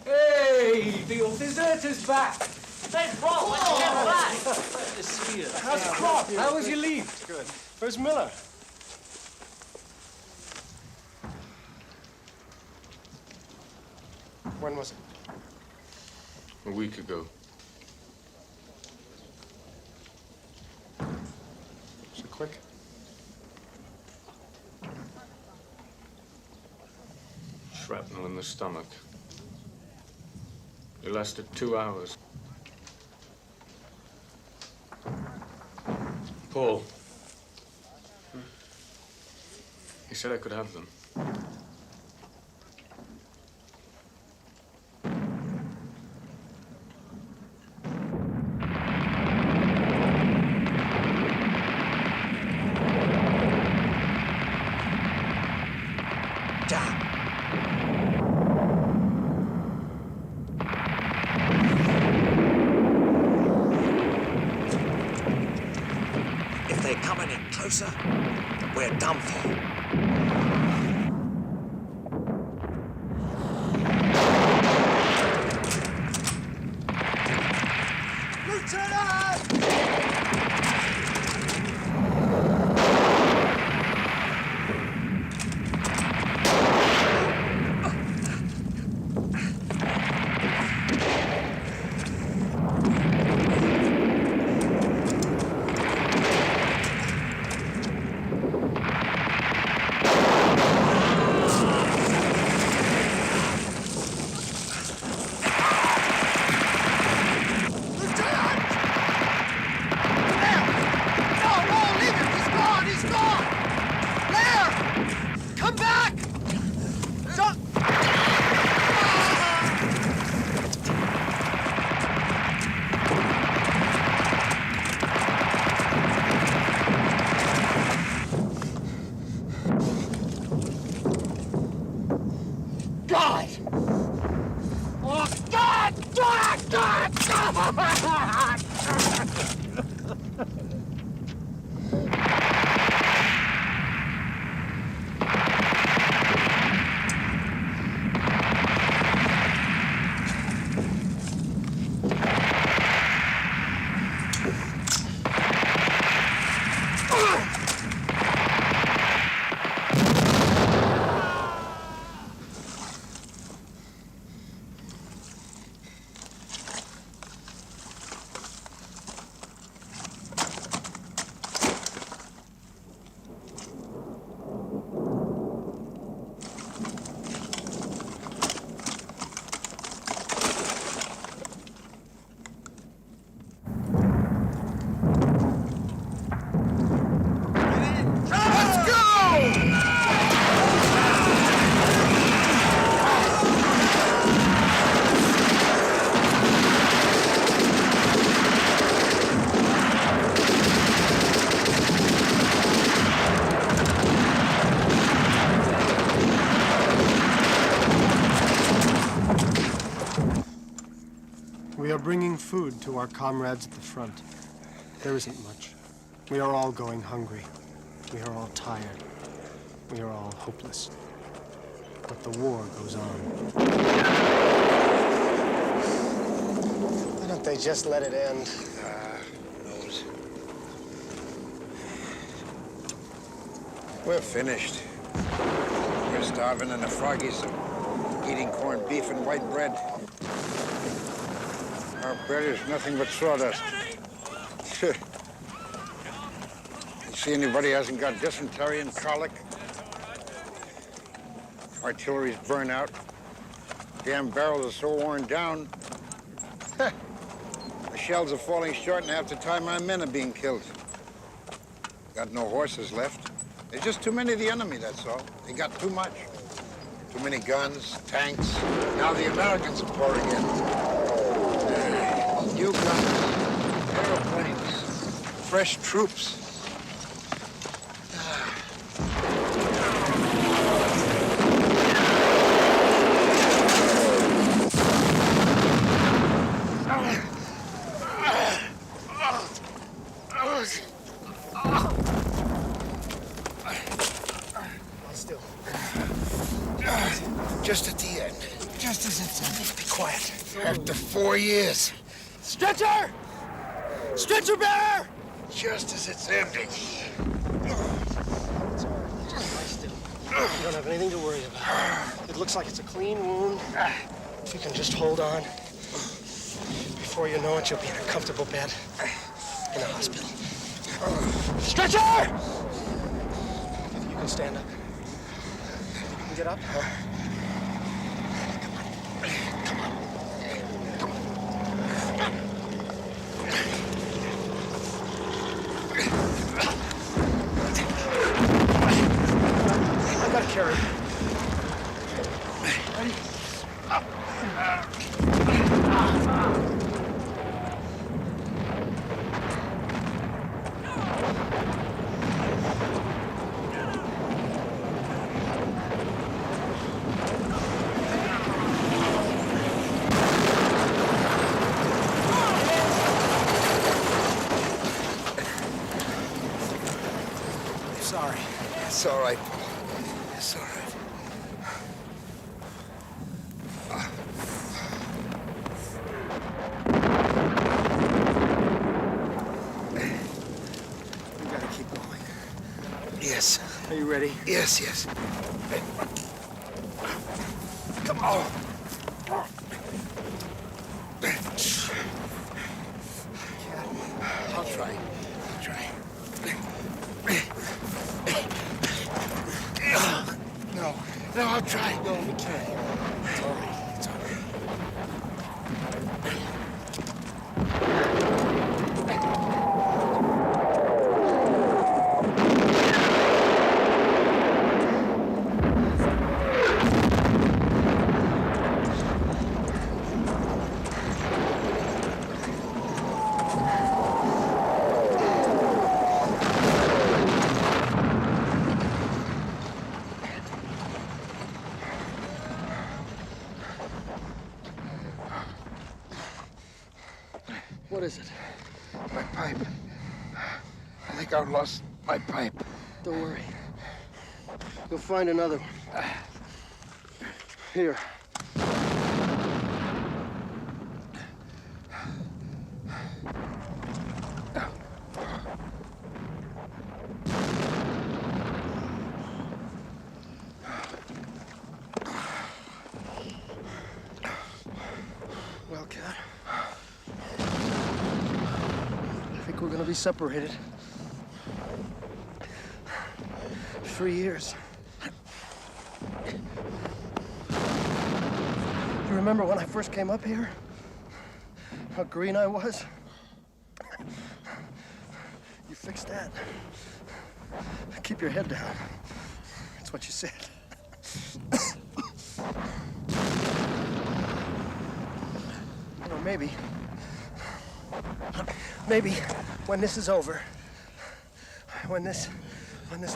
Hey, the old deserter's back. Thanks, Paul. Let's get back. Glad to see you. How's the crop? How was your leave? Good. Where's Miller? When was it? A week ago. So quick? Shrapnel in the stomach. It lasted 2 hours. Paul. He said I could have them. If they're coming in closer, we're done for. God! Oh, God! God! God! God! We are bringing food to our comrades at the front. There isn't much. We are all going hungry. We are all tired. We are all hopeless. But the war goes on. Why don't they just let it end? Who knows? We're finished. We're starving and the froggies are eating corned beef and white bread. Our bread is nothing but sawdust. You see anybody hasn't got dysentery and colic? Artillery's burned out. Damn barrels are so worn down. The shells are falling short, and half the time my men are being killed. Got no horses left. There's just too many of the enemy, that's all. They got too much. Too many guns, tanks. Now the Americans are pouring in. New guns, airplanes, fresh troops. Still. Just at the end. Just as it's ending. Be quiet. After 4 years. Stretcher! Stretcher bearer! Just as it's ending. You don't have anything to worry about. It looks like it's a clean wound. If you can just hold on. Before you know it, you'll be in a comfortable bed in a hospital. Stretcher! You can stand up. You can get up. I gotta carry. Ready? Up. Sorry. It's all right, Paul. It's all right. We gotta keep going. Yes. Are you ready? Yes, yes. Come on. I'll try. I'll try. No. No, I'll try. No, we can't. It's all right. It's all right. What is it? My pipe. I think I've lost my pipe. Don't worry. You'll find another one. Here. Well, Cat. I think we're gonna be separated. 3 years. You remember when I first came up here? How green I was? You fixed that. Keep your head down. That's what you said. You know, maybe when this is over, when this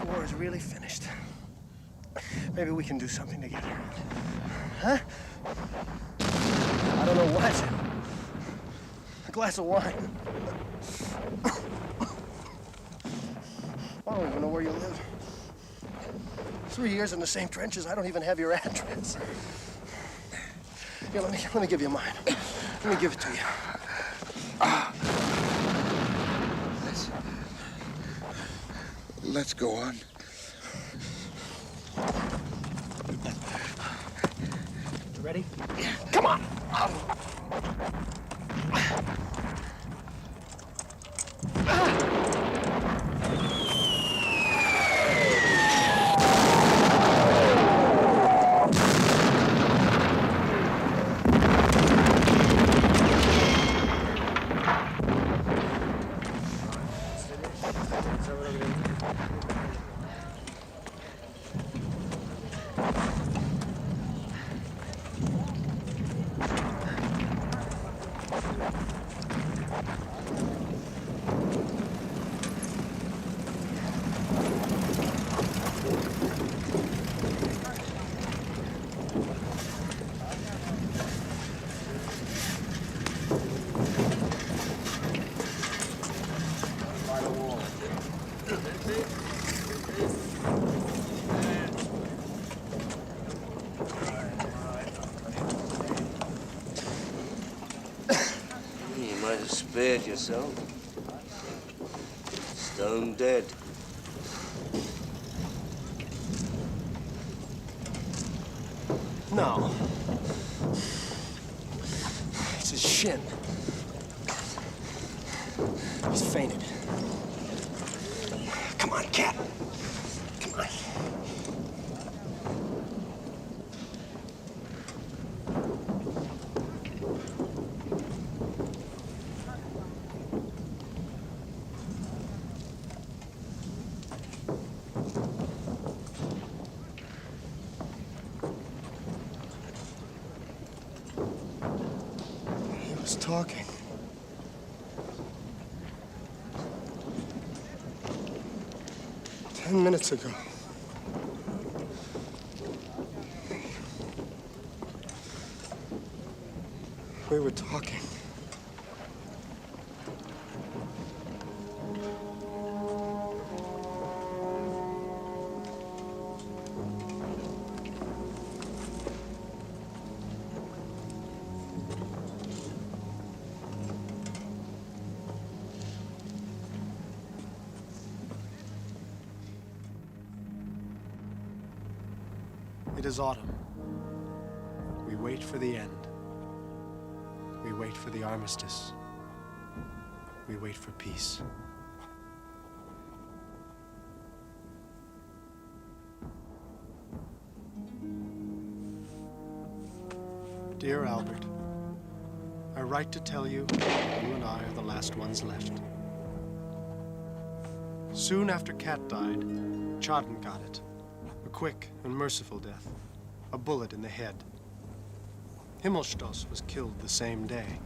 war is really finished, maybe we can do something together. Huh? I don't know what. A glass of wine. I don't even know where you live. 3 years in the same trenches. I don't even have your address. Here, let me give you mine. Let me give it to you. Let's go on. You ready? Come on! You might have spared yourself. Stone dead. No. It's his shin. He's fainted. Come on, cat. Come on. He was talking. Ten minutes ago. We were talking. It is autumn. We wait for the end. We wait for the armistice. We wait for peace. Dear Albert, I write to tell you that you and I are the last ones left. Soon after Kat died, Chadden got it. A quick and merciful death. A bullet in the head. Himmelstoss was killed the same day.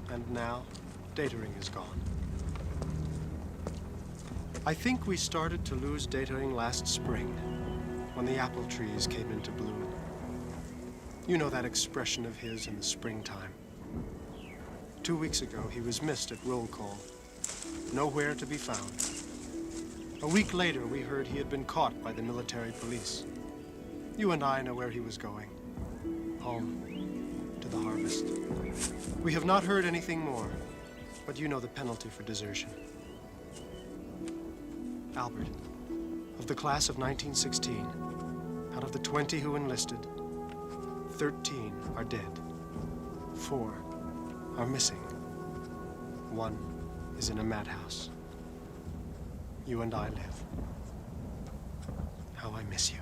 And now, Datering is gone. I think we started to lose Datering last spring, when the apple trees came into bloom. You know that expression of his in the springtime. 2 weeks ago, he was missed at roll call. Nowhere to be found. A week later, we heard he had been caught by the military police. You and I know where he was going. Home. To the harvest. We have not heard anything more, but you know the penalty for desertion. Albert, of the class of 1916, out of the 20 who enlisted, 13 are dead. 4 are missing. 1 is in a madhouse. You and I live. How I miss you.